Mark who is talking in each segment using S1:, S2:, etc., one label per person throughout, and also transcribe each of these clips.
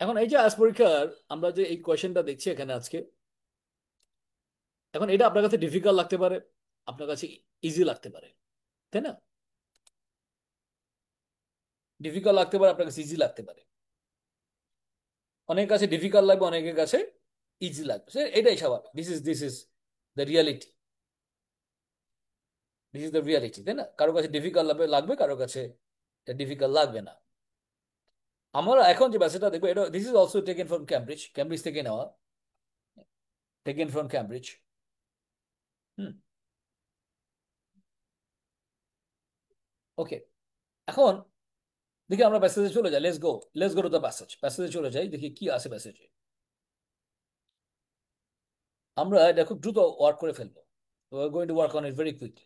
S1: এখন এই যে আজ পরীক্ষার আমরা যে এই কোয়েশ্চেনটা দেখছি এখানে আজকে, এখন এটা আপনার কাছে ডিফিকাল্ট লাগতে পারে, আপনার কাছে ইজি লাগতে পারে, তাই না? ডিফিকাল্ট লাগতে পারে, আপনার কাছে ইজি লাগতে পারে। অনেকের কাছে ডিফিকাল্ট লাগবে, অনেকের কাছে ইজি লাগবে, এটাই স্বাভাবিক। This is the reality. This is the reality, তাই না? কারো কাছে ডিফিকাল্ট লাগবে, কারো কাছে ডিফিকাল্ট লাগবে না। আমরা এখন যে ব্যাচটা দেখবো, এটা this is also taken from Cambridge থেকে নেওয়া, টেকেন ফ্রম ক্যামব্রিজ। হুম। ওকে, এখন দেখি আমরা প্যাসেজে চলে যাই। লেটস গো টু দ্য প্যাসেজে চলে যাই, দেখি কি আছে প্যাসেজে। আমরা এটা খুব দ্রুত ওয়ার্ক করে ফেলবো। Going to work on it very quickly.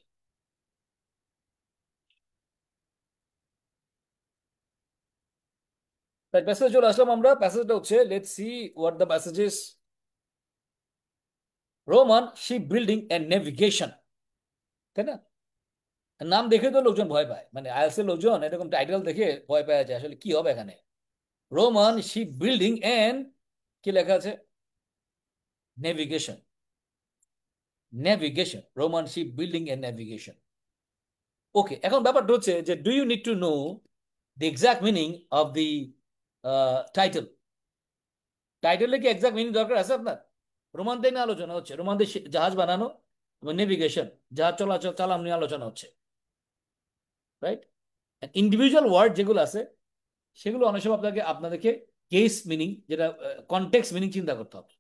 S1: প্যাসেজে চলে আসলাম আমরা। প্যাসেজটা হচ্ছে, let's see what the passage is. Roman ship building and navigation, তাই না? নাম দেখে তো লোকজন ভয় পায়, মানে আইএলস এর লোকজন এরকম টাইটেল দেখে ভয় পাওয়া যায়, আসলে কি হবে এখানে। রোমান শিপ বিল্ডিং এন্ড, কি লেখা আছে? Navigation. Roman ship building and navigation. Okay, এখন ব্যাপারটা হচ্ছে যে, do you need to know the exact meaning of the title? টাইটেলে কি এক্সাক্ট মিনিং দরকার আছে আপনার? রোমানদের নিয়ে আলোচনা হচ্ছে, রোমানদের জাহাজ বানানো এবং নেভিগেশন, জাহাজ চলাচল চালানো নিয়ে আলোচনা হচ্ছে, রাইট? ইন্ডিভিজুয়াল ওয়ার্ড যেগুলো আছে, সেগুলো অনেক সময় আপনাদেরকে কেস মিনিং, যেটা কনটেক্সট মিনিং চিন্তা করতে হবে।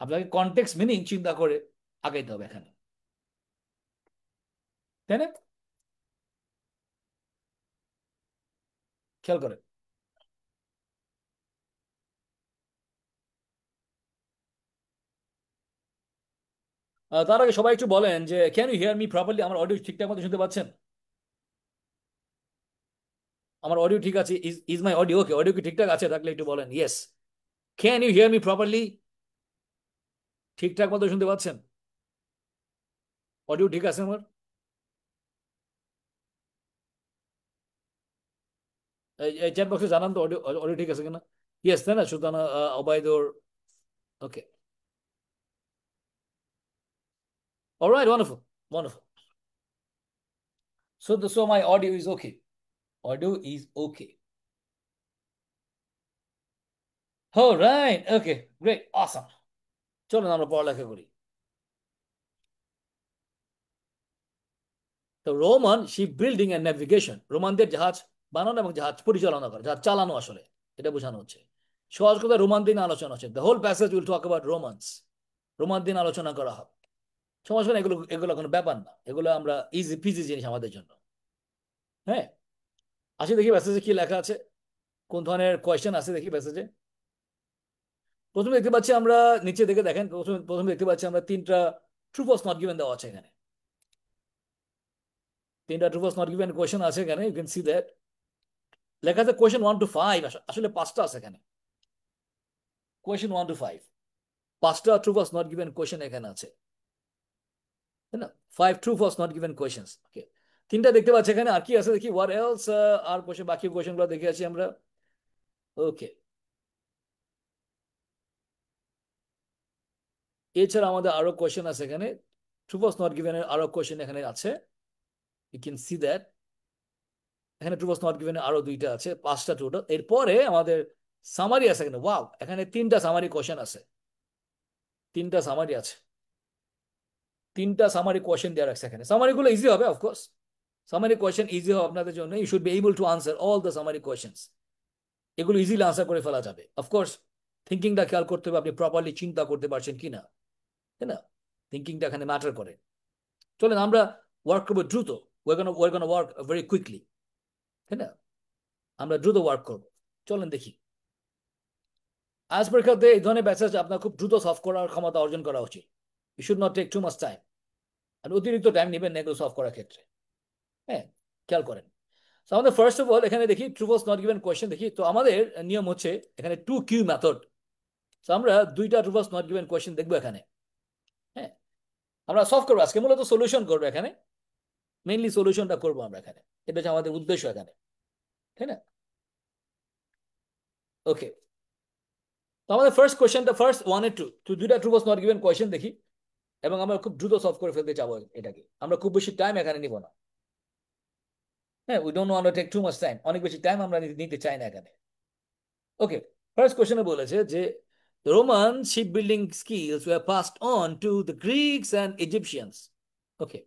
S1: আপনাকে কনটেক্সট মিনিং চিন্তা করে আগাইতে হবে এখানে, তাই না? খেয়াল করে। তার আগে সবাই একটু বলেন যে, can you hear me properly? আমার অডিও ঠিকঠাক মতো শুনতে পাচ্ছেন? আমার অডিও ঠিক আছে? Is is my audio okay? Audio কি ঠিকঠাক আছে? থাকলে একটু বলেন yes. Can you hear me properly? ঠিকঠাক মতো শুনতে পাচ্ছেন? অডিও ঠিক আছে আমার? এই চ্যাট বক্সে জানান তো অডিও অডিও ঠিক আছে কিনা। ইয়েস, তাই না? Sultana, Obaidur. Okay, alright, wonderful, wonderful. So my audio is okay. Audio is okay. All right. Okay. Great. Awesome. চলুন আমরা পড়ালেখা করি। তো Roman ship building and navigation, রোমানদের জাহাজ বানানো এবং জাহাজ পরিচালনা করা, জাহাজ চালানো, আসলে এটা বোঝানো হচ্ছে। সহজ কথা, রোমান দিন আলোচনা হচ্ছে। The whole passage will talk about romance. Roman দিন আলোচনা করা হবে। সমস্যা নেই, এগুলো এগুলো কোনো ব্যাপার না, এগুলো আমরা ইজি পিজি জিনিস আমাদের জন্য। হ্যাঁ, আসি দেখি প্যাসেজে কি লেখা আছে, কোন ধরনের কোয়েশ্চেন আছে দেখি প্যাসেজে। প্রথমে দেখতে পাচ্ছি আমরা, নিচে দেখে দেখেন, প্রথমে দেখতে পাচ্ছি আমরা তিনটা ট্রু ফলস নট গিভেন দেওয়া আছে এখানে। তিনটা true false not given question আছে এখানে, ইউ ক্যান সি দ্যাট। লেখা আছে কোয়েশ্চেন 1 to 5, আসলে পাঁচটা আছে এখানে। কোয়েশ্চেন 1 to 5, পাঁচটা true false not given question এখানে আছে, তাই না? 5 true false not given question. Okay, তিনটা দেখতে পাচ্ছি এখানে। আর কি আছে দেখি, হোয়াট এলস? আর কোশ্চেন, বাকি কোয়েশ্চেন গুলো দেখে আছি আমরা। ওকে, এছাড়া আমাদের আরো কোয়েশ্চেন আছে এখানে। ট্রু ফলস নট গিভেন এর আরো কোয়েশ্চেন এখানে আছে, ইউ ক্যান সি দ্যাট। এখানে ট্রু ফলস নট গিভেন আরো দুইটা আছে, পাঁচটা টোটাল। এরপরে আমাদের সামারি আছে এখানে। ওয়াও, এখানে তিনটা সামারি কোশ্চেন আছে, তিনটা সামারি আছে, তিনটা সামারি কোশ্চেন দেওয়া রাখছে এখানে। সামারি গুলো ইজি হবে অফকোর্স, সামারি কোশ্চেন ইজি হবে আপনাদের জন্য। You should be able to answer all the summary questions. এগুলো ইজিলি আনসার করে ফেলা যাবে অফকোর্স। থিঙ্কিংটা খেয়াল করতে হবে, আপনি প্রপারলি চিন্তা করতে পারছেন কিনা, তাই না? থিঙ্কিংটা এখানে ম্যাটার করে। চলেন আমরা ওয়ার্ক করবো দ্রুত। ওয়ার ওয়ার্ক ভেরি কুইকলি, তাই না? আমরা দ্রুত ওয়ার্ক করবো। চলেন দেখি। আজ পরীক্ষাতে এই ধরনের ব্যাচেস আপনার খুব দ্রুত সলভ করার ক্ষমতা অর্জন করা উচিত। You should not take too much time. আর অতিরিক্ত টাইম নেবেন না এগুলো সলভ করার ক্ষেত্রে। হ্যাঁ, খেয়াল করেন। তো আমাদের ফার্স্ট অফ অল এখানে দেখি true false not given question দেখি। তো আমাদের নিয়ম হচ্ছে এখানে 2Q মেথড। তো আমরা দুইটা true false not given question দেখবো এখানে। হ্যাঁ, আমরা সলভ করবো আজকে, মূলত সলিউশন করবো এখানে। মেইনলি সলিউশনটা করবো আমরা এখানে, এটা হচ্ছে আমাদের উদ্দেশ্য এখানে, তাই না? ওকে, তো আমাদের ফার্স্ট কোয়েশ্চেনটা, ফার্স্ট 1 আর 2, তো দুইটা true was not given question দেখি, এবং আমরা খুব দ্রুত সলভ করে ফেলতে চাবো এটাকে। আমরা খুব বেশি টাইম এখানে নিব না। হ্যাঁ, we don't want to take too much time, অনেক বেশি টাইম আমরা নিতে চাই না এখানে। ওকে, ফার্স্ট কোয়েশ্চেনে বলেছে যে Roman ship building skills were passed on to the Greeks and Egyptians. Okay,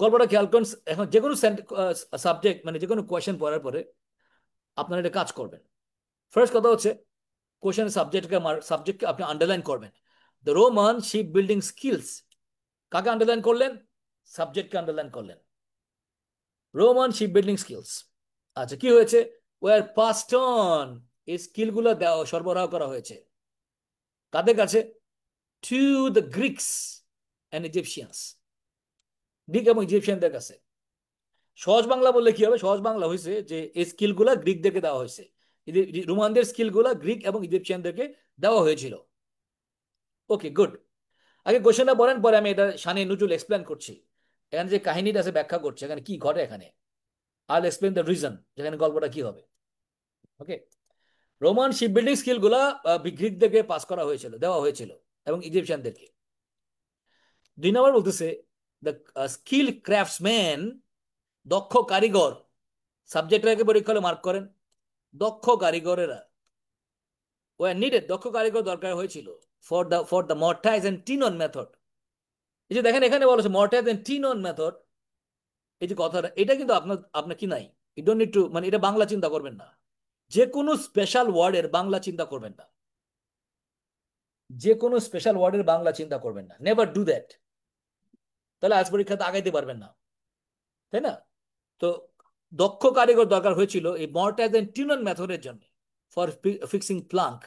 S1: গল্পটা খেয়াল করুন। এখন যে কোনো সাবজেক্ট মানে যে কোনো কোয়েশ্চেন পড়ার পরে আপনারা এটা কাজ করবেন। ফার্স্ট কথা হচ্ছে কোয়েশ্চেন সাবজেক্টকে আপনি আন্ডারলাইন করবেন। The Roman ship building skills, কাকে আন্ডারলাইন করলেন? সাবজেক্টকে আন্ডারলাইন করলেন, রোমান শিপ বিল্ডিং স্কিলস। আচ্ছা, কি হয়েছে? ওয়ার পাসড অন, এই স্কিলগুলো দেওয়া সরবরাহ করা হয়েছে কাদের কাছে? To the Greeks and Egyptians, Greek এবং ইজিপশিয়ানদের কাছে। সহজ বাংলা বললে কি হবে? সহজ বাংলা হয়েছে যে এই স্কিলগুলা গ্রিকদেরকে দেওয়া হয়েছে, রোমানদের স্কিলগুলা গ্রিক এবং ইজিপশিয়ানদেরকে দেওয়া হয়েছিল। ওকে, গুড। আগে কোশ্চেনটা বলেন, পরে আমি এটা শানে নুজুল এক্সপ্লেন করছি। এখানে যে কাহিনীটা আছে ব্যাখ্যা করছে, এখানে কি ঘটে এখানে। আই এক্সপ্লেন দ্য রিজন, যেখানে গল্পটা কি হবে। ওকে, রোমান শিপ বিল্ডিং স্কিলগুলা গ্রিকদেরকে পাস করা হয়েছিল, দেওয়া হয়েছিল, এবং ইজিপশিয়ানদেরকে। 2 নম্বর বলতেছে দ্য স্কিল ক্রাফটসম্যান, দক্ষ কারিগর। সাবজেক্টটাকে পরীক্ষা হলে মার্ক করেন, দক্ষ কারিগরেরা ওয়ার নিডেড, দক্ষ কারিগর দরকার হয়েছিল for the mortise and tenon method. এই যে দেখেন এখানে বলা হচ্ছে মর্টাইজ এন্ড টিনন মেথড, এই যে কথাটা, এটা কিন্তু আপনার আপনার কি নাই, ইউ ডোন্ট নিড টু, মানে এটা বাংলা চিন্তা করবেন না। যে কোনো স্পেশাল ওয়ার্ডের বাংলা চিন্তা করবেন না, যে কোনো স্পেশাল ওয়ার্ডের বাংলা চিন্তা করবেন না, নেভার ডু দ্যাট। তাহলে আজ পরীক্ষাতে আগাইতে পারবেন না, তাই না? তো দক্ষ কারিগর দরকার হয়েছিল এই মর্টাইজ এন্ড টিনন মেথডের জন্য, ফর ফিক্সিং প্লাঙ্ক।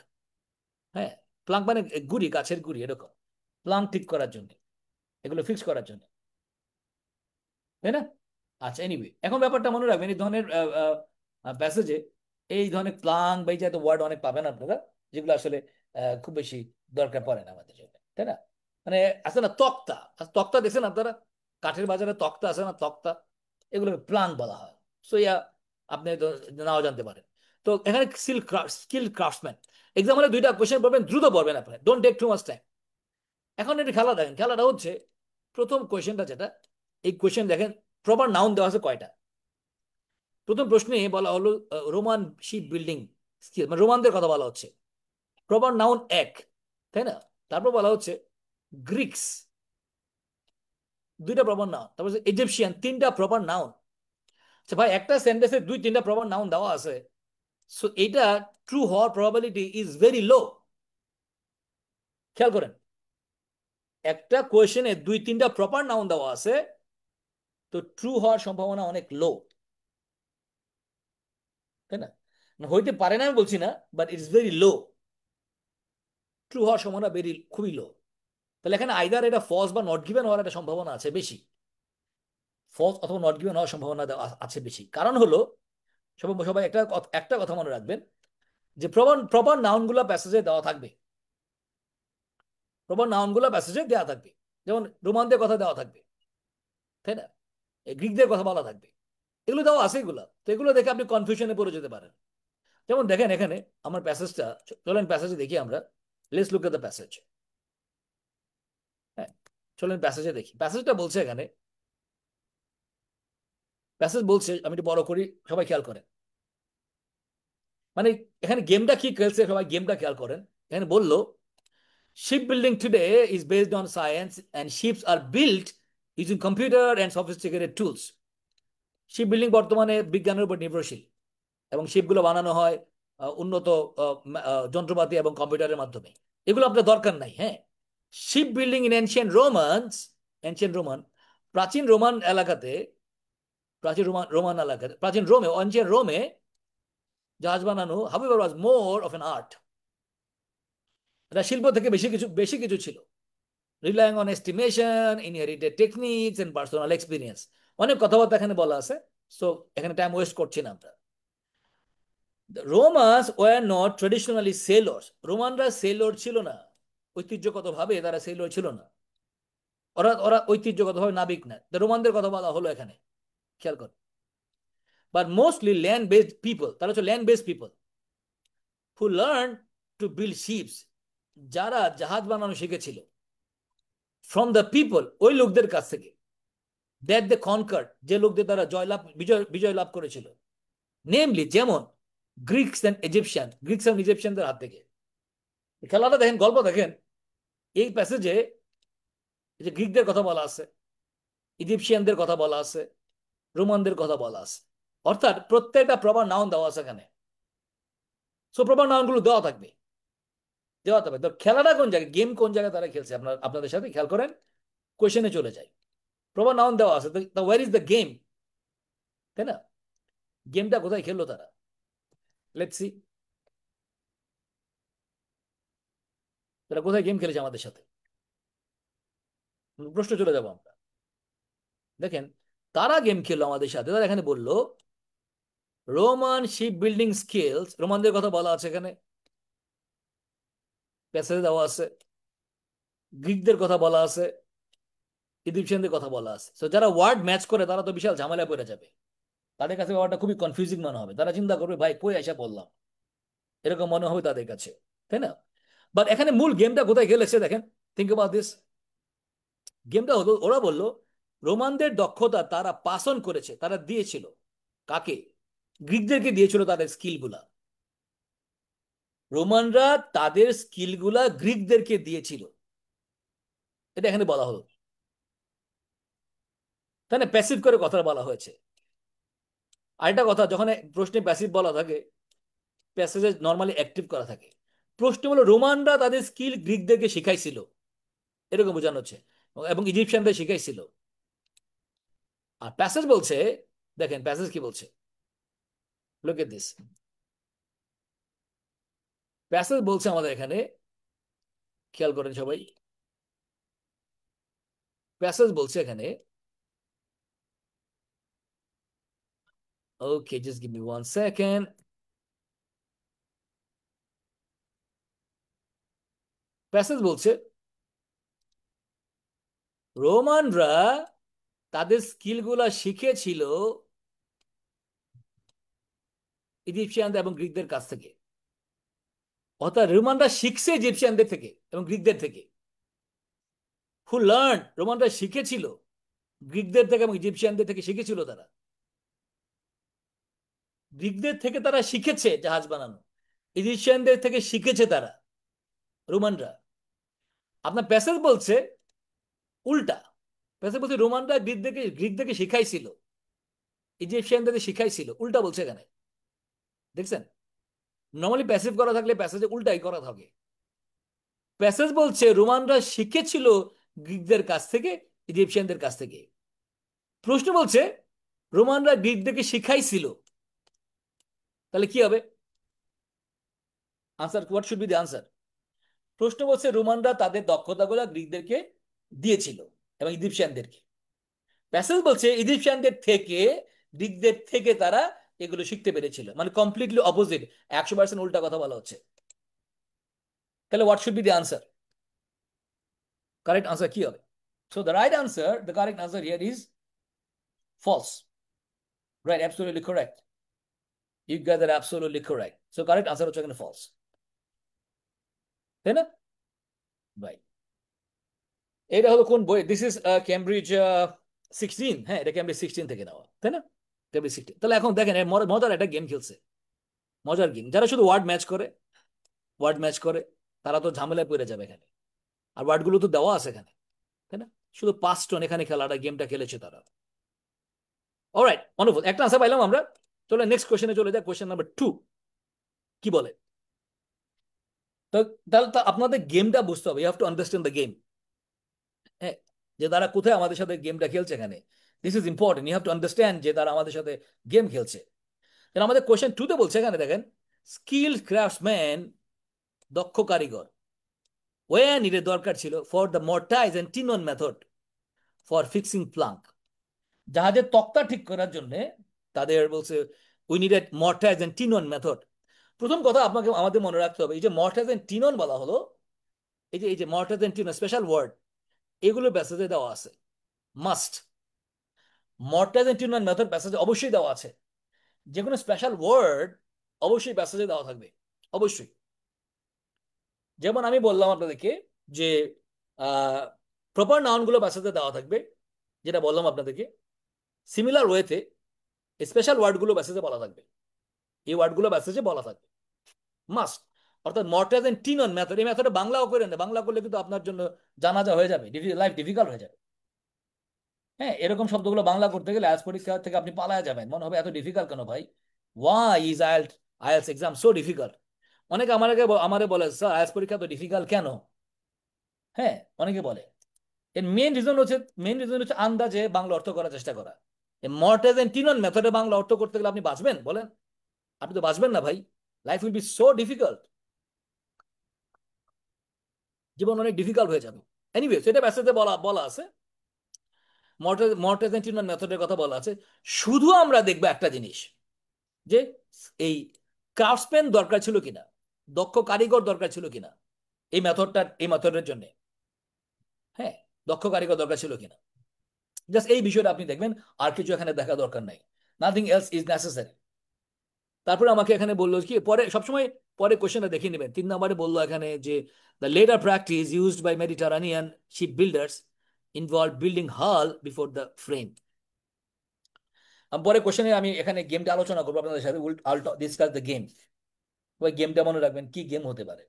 S1: হ্যাঁ, প্লাঙ্ক মানে গুড়ি, গাছের গুড়ি, এরকম প্লাঙ্ক ঠিক করার জন্য, এগুলো ফিক্স করার জন্য, তাই না? আচ্ছা, এনিওয়ে, এখন ব্যাপারটা মনে রাখবেন, এই ধরনের প্যাসেজে এই ধরনের প্লাঙ্ক বা এই জাতীয় ওয়ার্ড অনেক পাবেন আপনারা, যেগুলো আসলে খুব বেশি দরকার পড়ে না আমাদের জন্য, তাই না? মানে আছে না তক্তা, তক্তা দেখছেন আপনারা? কাঠের বাজারে তক্তা আছে না, তক্তা, এগুলোকে প্লাঙ্ক বলা হয়। সো আপনি তো নাও জানতে পারেন। তো এখানে স্কিল ক্রাফটসম্যান, এক্সাম্পলে 2টা কোয়েশ্চেন পড়বেন, দ্রুত পড়বেন আপনি, don't take too much time. এখন একটি খেলা দেখেন, খেলাটা হচ্ছে প্রথম কোয়েশ্চেনটা যেটা, এই কোয়েশ্চেন দেখেন প্রপার নাউন দেওয়া আছে কয়টা। প্রথম প্রশ্নে বলা হলো রোমান শিপ বিল্ডিং স্কিল, মানে রোমানদের কথা বলা হচ্ছে, প্রপার নাউন এক, তাই না? তারপর বলা হচ্ছে গ্রিকস, 2টা প্রপার নাউন, তারপর ইজিপশিয়ান, 3টা প্রপার নাউন। আচ্ছা ভাই, একটা সেন্টেন্সে 2-3টা প্রপার নাউন দেওয়া আছে, সো এটা ট্রু হওয়ার প্রবাবিলিটি ইজ ভেরি লো। খেয়াল করেন, একটা কোয়েশ্চেনে 2-3টা প্রপার নাউন দেওয়া আছে, তো ট্রু হওয়ার সম্ভাবনা অনেক লো, তাই না? হইতে পারে না আমি বলছি না, but it's very low, true হওয়ার সম্ভাবনা খুবই লো। তাহলে এখানে আইদার এটা ফলস বা নট গিভেন হওয়ার একটা সম্ভাবনা আছে বেশি, ফলস অথবা নট গিভেন হওয়ার সম্ভাবনা আছে বেশি। কারণ হলো, সবাই সবাই একটা কথা মনে রাখবেন, যে প্রপার প্রপার নাউনগুলো প্যাসেজে দেওয়া থাকবে, প্রপার নাউনগুলো প্যাসেজে দেওয়া থাকবে, যেমন রোমানদের কথা দেওয়া থাকবে, তাই না? গ্রিকদের কথা বলা থাকবে, এগুলো দেওয়া আছে, এগুলো তো, এগুলো দেখে আপনি কনফিউশনে পড়ে যেতে পারেন। যেমন দেখেন এখানে আমার প্যাসেজটা, চলেন প্যাসেজে দেখি আমরা, let's look at the passage. হ্যাঁ, চলেন প্যাসেজে দেখি, প্যাসেজটা বলছে এখানে, প্যাসেজ বলছে, আমি একটু বড় করি, সবাই খেয়াল করেন। মানে এখানে গেমটা কি খেলছে, সবাই গেমটা খেয়াল করেন। এখানে বললো ship building today is based on science and ships are built using computer and sophisticated tools. Ship building বর্তমানে বিজ্ঞানের উপর নির্ভরশীল, এবং শিপগুলো বানানো হয় উন্নত যন্ত্রপাতি এবং কম্পিউটারের মাধ্যমে। এগুলো আপনার দরকার নাই। হ্যাঁ, ship building in ancient romance, ancient Roman, প্রাচীন রোমান এলাকাতে, প্রাচীন রোমে, এনশিয়েন্ট রোমে জাহাজ বানানো, however was more of an art. এটা শিল্প থেকে বেশি কিছু ছিল, relying on estimation, inherited techniques and personal experience. অনেক কথাবার্তা এখানে বলা আছে, সো এখানে টাইম ওয়েস্ট করছি না আমরা। রোমান্স ওয়ার নট ট্রেডিশনালি সেলর্স, রোমানরা সেলর ছিল না, ঐতিহ্যগতভাবে তারা সেলর ছিল না, ওরা ওরা ঐতিহ্যগতভাবে নাবিক না। রোমানদের কথা বলা হলো এখানে, খেয়াল কর। But mostly land based people, তারা হচ্ছে land based people. Who learn to build ships, যারা জাহাজ বানানো শিখেছিল, ফ্রম দ্য পিপল, ওই লোকদের কাছ থেকে, দ্যাট দে কনকার্ড, যে লোকদের দ্বারা জয়লাভ বিজয় বিজয় লাভ করেছিল, নেমলি যেমন গ্রিকস অ্যান্ড ইজিপশিয়ান, গ্রিকস অ্যান্ড ইজিপশিয়ানদের হাত থেকে। খেলাটা দেখেন, গল্প দেখেন, এই প্যাসেজে যে গ্রিকদের কথা বলা আছে, ইজিপশিয়ানদের কথা বলা আছে, রোমানদের কথা বলা আছে, অর্থাৎ প্রত্যেকটা প্রপার নাউন দেওয়া আছে এখানে। সো প্রপার নাউন গুলো দেওয়া থাকবে, দেওয়া থাকবে। তো খেলাটা কোন জায়গায়, গেম কোন জায়গায় তারা খেলছে আপনাদের সাথে খেয়াল করেন, কোয়েশনে চলে যায়, প্রপার নাউন দেওয়া আছে, তো ওয়্যার ইজ দ্য গেম, তাই না? গেমটা কোথায় খেললো তারা? লেটস সি, তারা কোথায় গেম খেলেছে আমাদের সাথে, প্রশ্ন চলে যাবো আমরা। দেখেন, তারা গেম খেললো আমাদের সাথে, তারা এখানে বললো রোমান শিপ বিল্ডিং স্কিলস, রোমানদের কথা বলা আছে এখানে, প্যাসেজে দেওয়া আছে। গ্রিকদের কথা বলা আছে, ইজিপশিয়ানদের কথা বলা আছে। তো যারা ওয়ার্ড ম্যাচ করে তারা তো বিশাল ঝামেলায় পড়ে যাবে, তাদের কাছে ব্যাপারটা খুবই কনফিউজিং মনে হবে, তারা চিন্তা করবে ভাই কই এসে বললাম, এরকম মনে হবে তাদের কাছে, তাই না? বাট এখানে মূল গেমটা কোথায় খেলেছে দেখেন, থিঙ্ক অ্যাবাউট দিস। গেমটা হলো, ওরা বলল রোমানদের দক্ষতা তারা পাস অন করেছে, তারা দিয়েছিল কাকে? গ্রিকদেরকে দিয়েছিল তাদের স্কিলগুলা। রোমানরা তাদের স্কিলগুলা গ্রিকদেরকে দিয়েছিল, এটা এখানে বলা হলো, তাই না? প্যাসিভ করে কথা বলা হয়েছে। আরেকটা কথা, যখন প্রশ্নে প্যাসিভ বলা থাকে, প্যাসেজে নর্মালি অ্যাক্টিভ করা থাকে। প্রশ্ন হলো রোমানরা তাদের স্কিল গ্রিকদেরকে শিখাইছিল, এরকম বোঝানো হচ্ছে, এবং ইজিপশিয়ানদের শিখাইছিল। আর প্যাসেজ বলছে, দেখেন প্যাসেজ কি বলছে, লুক এট দিস। প্যাসেজ বলছে আমাদের এখানে, খেয়াল করেন সবাই, প্যাসেজ বলছে এখানে, ওকে just give me 1 second. Passage বলছে রোমানরা তাদের স্কিলগুলা শিখেছিল ইজিপশিয়ানদের এবং গ্রিকদের কাছ থেকে, অর্থাৎ রোমানরা শিখছে ইজিপশিয়ানদের থেকে এবং গ্রিকদের থেকে। হু লার্ন, রোমানরা শিখেছিল গ্রিকদের থেকে এবং ইজিপশিয়ানদের থেকে শিখেছিল তারা, গ্রিকদের থেকে তারা শিখেছে জাহাজ বানানো, ইজিপশিয়ানদের থেকে শিখেছে তারা, রোমানরা। আপনার প্যাসেজ বলছে উল্টা, প্যাসেজ বলছে রোমানরা গ্রিকদেরকে শিখাইছিল, ইজিপশিয়ানদের শিখাইছিল, উল্টা বলছে এখানে, দেখছেন? নর্মালি প্যাসিভ করা থাকলে প্যাসেজে উল্টাই করা থাকে। প্যাসেজ বলছে রোমানরা শিখেছিল গ্রিকদের কাছ থেকে, ইজিপশিয়ানদের কাছ থেকে। প্রশ্ন বলছে রোমানরা গ্রিকদেরকে শিখাইছিল, তাহলে কি হবে answer? What should be the answer? প্রশ্ন বলছে রোমানরা তাদের দক্ষতাগুলো গ্রিকদেরকে দিয়েছিল এবং ইজিপশিয়ানদেরকে। প্যাসেজ বলছে ইজিপশিয়ানদের থেকে, গ্রিকদের থেকে তারা এগুলো শিখতে পেরেছিল, মানে কমপ্লিটলি অপোজিট, 100% উল্টা কথা বলা হচ্ছে। তাহলে what should be the answer? Correct answer কি হবে? So the right answer, the correct answer here is false. Right, absolutely correct. You guys are absolutely correct. So correct answer হচ্ছে এখানে ফলস, তাই না? রাইট। এটা হলো কোন বই? দিস ইজ ক্যামব্রিজ 16, হ্যাঁ এটা ক্যামব্রিজ 16 থেকে নেওয়া, তাই না? ক্যামব্রিজ 16। তাহলে এখন দেখেন মজার একটা গেম খেলছে, মজার গেম। যারা শুধু ওয়ার্ড ম্যাচ করে, ওয়ার্ড ম্যাচ করে, তারা তো ঝামেলায় পড়ে যাবে এখানে, আর ওয়ার্ডগুলো তো দেওয়া আছে এখানে, তাই না? শুধু 5 জন এখানে খেলাটা গেমটা খেলেছে তারা। অলরাইট, ওয়ান্ডারফুল, একটা আনসার পাইলাম আমরা। চলে নেক্সট কোশ্চেনে চলে যায়, কোশ্চেন নাম্বার 2 কি বলে। তো তাহলে তো আপনাদের গেমটা বুঝতে হবে, you have to understand the game. হ্যাঁ, যে তারা কোথায় আমাদের সাথে গেমটা খেলছে এখানে, this is important, you have to understand যে তারা আমাদের সাথে গেম খেলছে। আমাদের কোশ্চেন 2-তে বলছে এখানে দেখেন, স্কিল ক্রাফটসম্যান, দক্ষ কারিগর, ওয়ে নিডের দরকার ছিল for the mortise and tenon method for fixing plank, জাহাজের তক্তা ঠিক করার জন্য তাদের বলছে we needed mortise and tenon method. প্রথম কথা আপনাকে আমাদের মনে রাখতে হবে, এই যে মর্টাইজ এন্ড টিনন বলা হলো, এই যে মর্টাইজ এন্ড টিনন স্পেশাল ওয়ার্ড, এগুলো প্যাসেজে দেওয়া আছে, মাস্ট। মর্টাইজ এন্ড টিনন মেথড প্যাসেজে অবশ্যই দেওয়া আছে, যে কোনো স্পেশাল ওয়ার্ড অবশ্যই প্যাসেজে দেওয়া থাকবে, অবশ্যই। যেমন আমি বললাম আপনাদেরকে যে প্রপার নাউনগুলো বাসাতে দেওয়া থাকবে, যেটা বললাম আপনাদেরকে। সিমিলার ওয়েতে স্পেশাল ওয়ার্ডগুলো মেসেজে বলা থাকবে, এই ওয়ার্ডগুলো মেসেজে বলা থাকবে মাস্ট। অর্থাৎ mortar then tenon method, এই মেথডে বাংলাও করেন না, বাংলা করলে কিন্তু আপনার জন্য জানাজা হয়ে যাবে, লাইফ ডিফিকাল্ট হয়ে যাবে। হ্যাঁ, এরকম শব্দগুলো বাংলা করতে গেলে আজ পরীক্ষা থেকে আপনি পালায়া যাবেন, মনে হবে এত ডিফিকাল্ট কেন ভাই, why is IELTS exam so difficult. অনেকে আমারে বলে স্যার আইএলটিএস পরীক্ষা তো ডিফিকাল্ট কেন। হ্যাঁ, অনেকে বলে। এর মেন রিজন হচ্ছে আন্দাজে বাংলা অর্থ করার চেষ্টা করা। মর্টার দেন টিন অন মেথডে বাংলা অর্থ করতে গেলে আপনি বাঁচবেন বলেন? আপনি তো বাঁচবেন না ভাই, life will be so difficult, জীবন অনেক ডিফিকাল্ট হয়ে যাবে। এনিওয়ে, সেটা প্যাসেজে বলা বলা আছে, মর্টেজেন্টিনার মেথডের কথা বলা আছে। শুধু আমরা দেখবো একটা জিনিস, যে এই ক্রাফটসম্যান দরকার ছিল কিনা, দক্ষ কারিগর দরকার ছিল কিনা এই মেথডের জন্য। হ্যাঁ, দক্ষ কারিগর দরকার ছিল কিনা, জাস্ট এই বিষয়টা আপনি দেখবেন, আর কিছু এখানে দেখা দরকার নাই। Nothing else is necessary. তারপরে আমাকে এখানে বললো কি, পরে সবসময় পরে কোশ্চেনটা দেখে নেবেন, 3 নম্বরে বললো এখানে যে the latter practice used by Mediterranean ship builders involve building hull before the frame. পরে কোশ্চেনে আমি এখানে গেমটা আলোচনা করবো আপনাদের সাথে, আল ডিসকাস দ্য গেম। ওই গেমটা মনে রাখবেন কি গেম হতে পারে।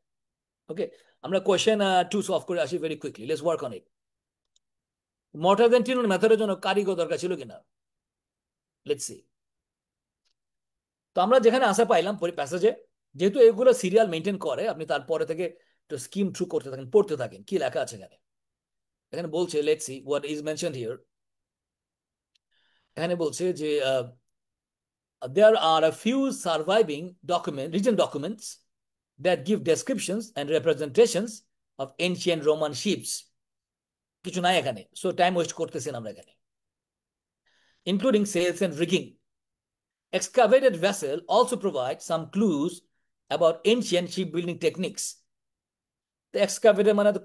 S1: ওকে, আমরা কোশ্চেন 2 সলভ করে আসি very quickly, let's work on it. Mortar then tenon মেথডের জন্য কারিগর দরকার ছিল কিনা, লেটস সি। তো আমরা যেখানে আশা পাইলাম প্যাসেজে, যেহেতু এগুলো সিরিয়াল মেনটেন করে, আপনি তারপরে থেকে একটু স্কিম থ্রু করতে থাকেন, পড়তে থাকেন কি লেখা আছে এখানে। এখানে বলছে let's see what is mentioned here. এখানে বলছে যে there are a few surviving written documents that give descriptions and representations of ancient Roman ships. কিছু নাই এখানে, সো টাইম ওয়েস্ট করতেছেন আমরা এখানে। Including sails and rigging. Excavated vessel also provide some clues about ancient shipbuilding techniques. তো এক্সকাভেটেড মানে তো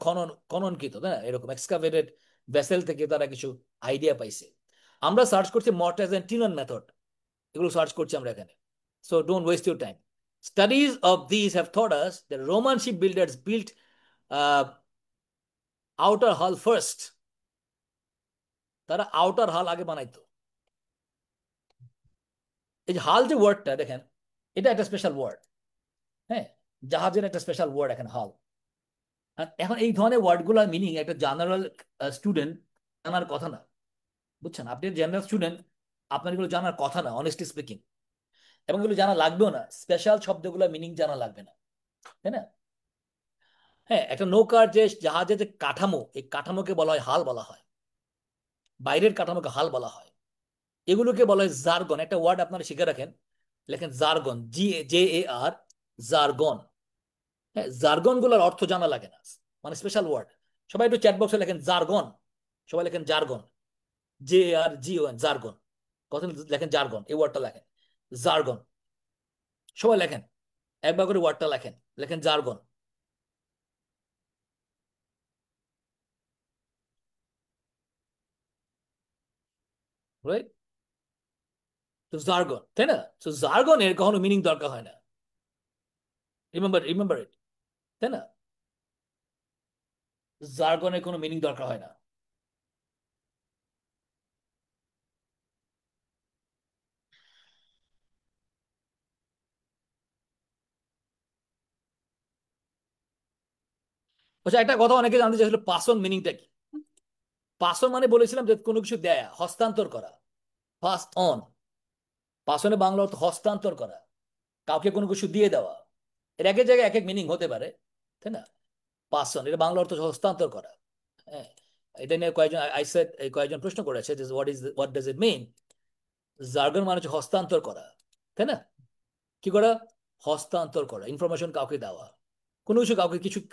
S1: খননকৃত, তাই না? এরকম এক্সকাভেটেড ভেসেল থেকে তারা কিছু আইডিয়া পাইছে। আমরা সার্চ করছি মর্টার এন্ড টিনন মেথড, এগুলো সার্চ করছি আমরা এখানে। So don't waste your time. Studies of these have taught us that Roman shipbuilders built uh, outer hull first. তারা আউটার হাল আগে বানাইতো। এই যে হাল যে ওয়ার্ডটা দেখেন, এটা একটা স্পেশাল ওয়ার্ড। হ্যাঁ, জাহাজের একটা স্পেশাল ওয়ার্ড এখানে হাল। এখন এই ধরনের ওয়ার্ডগুলোর মিনিং একটা জেনারেল স্টুডেন্ট জানার কথা না, বুঝছেন? আপনি জেনারেল স্টুডেন্ট, আপনার এগুলো জানার কথা না, অনেস্টলি স্পিকিং। এবং এগুলো জানা লাগবেও না, স্পেশাল শব্দগুলো মিনিং জানা লাগবে না, তাই না? হ্যাঁ, একটা নৌকার যে জাহাজের যে কাঠামো, এই কাঠামোকে বলা হয় হাল বলা হয়, বাইরের কাঠামোকে হাল বলা হয়। এগুলোকে বলা হয় জার্গন। একটা ওয়ার্ড আপনারা শিখে রাখেন, লেখেন জার্গন, JAR, জার্গন। হ্যাঁ, জার্গন গুলোর অর্থ জানা লাগে না, মানে স্পেশাল ওয়ার্ড। সবাই একটু চ্যাট বক্সে লেখেন জার্গন, সবাই লেখেন জার্গন, JARGON, জার্গন। কথা লেখেন জার্গন, এই ওয়ার্ডটা লেখেন জার্গন, সবাই লেখেন, একবার করে ওয়ার্ডটা লেখেন, লেখেন জার্গন। রাইট? তো জার্গন, তাই না? তো জার্গনের কখনো মিনিং দরকার হয় না, রিমেম্বার ইট, তাই না? জার্গনের কোনো মিনিং দরকার হয় না। আচ্ছা, একটা কথা অনেকে জানতে চাইছিল, পাসন মিনিংটা কি? পাসন মানে বলেছিলাম যে কোনো কিছু দেয়া, হস্তান্তর করা, পাস অন। পাসনে বাংলা অর্থ হস্তান্তর করা, কাউকে কোনো কিছু দিয়ে দেওয়া। এর এক এক জায়গায় এক এক মিনিং হতে পারে, তাই না? পাসন এটা বাংলা অর্থ হস্তান্তর করা। হ্যাঁ, এটা নিয়ে কয়েকজন প্রশ্ন করেছে যে what does it mean. Jargon মানে হচ্ছে হস্তান্তর করা, তাই না? কি করা? হস্তান্তর করা, ইনফরমেশন কাউকে দেওয়া, কোনো কিছু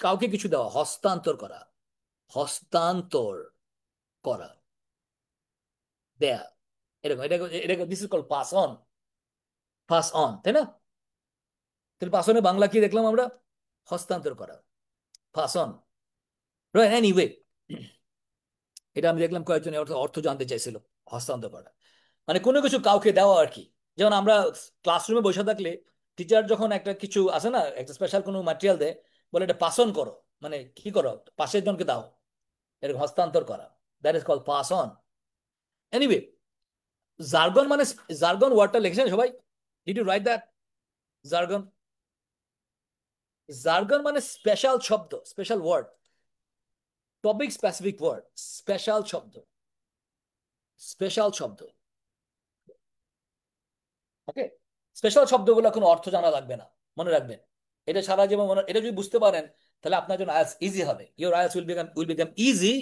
S1: কাউকে কিছু দেওয়া, হস্তান্তর করা, হস্তান্তর করা, দেয়া, এরকম। এটা এটা this is call pass on, pass on, তাই না? তাহলে পাস অনে বাংলা কি দেখলাম আমরা? হস্তান্তর করা, পাস অন। রাইট, এনিওয়ে, এটা আমি দেখলাম কয়েকজন অর্থ অর্থ জানতে চাইছিল, হস্তান্তর করা মানে কোনো কিছু কাউকে দেওয়া আর কি। যেমন আমরা ক্লাসরুমে বসে থাকলে টিচার যখন একটা কিছু আছে না, একটা স্পেশাল কোনো ম্যাটেরিয়াল দেয়, বলে এটা পাস অন করো, মানে কি করো, পাশের জনকে দাও, এরকম হস্তান্তর করা, that is call pass on. Anyway, jargon মানে, জার্গন ওয়ার্ডটা লিখেছেন সবাই? Did you write that? Jargon, jargon মানে স্পেশাল শব্দ, special word, topic specific word, special শব্দ, স্পেশাল শব্দ। ওকে, স্পেশাল শব্দগুলো কোনো অর্থ জানা লাগবে না, মনে রাখবেন। এটা সারা জীবন মনে, এটা যদি বুঝতে পারেন তাহলে আপনার জন্য আইএলটিএস ইজি হবে। Your IELTS will become easy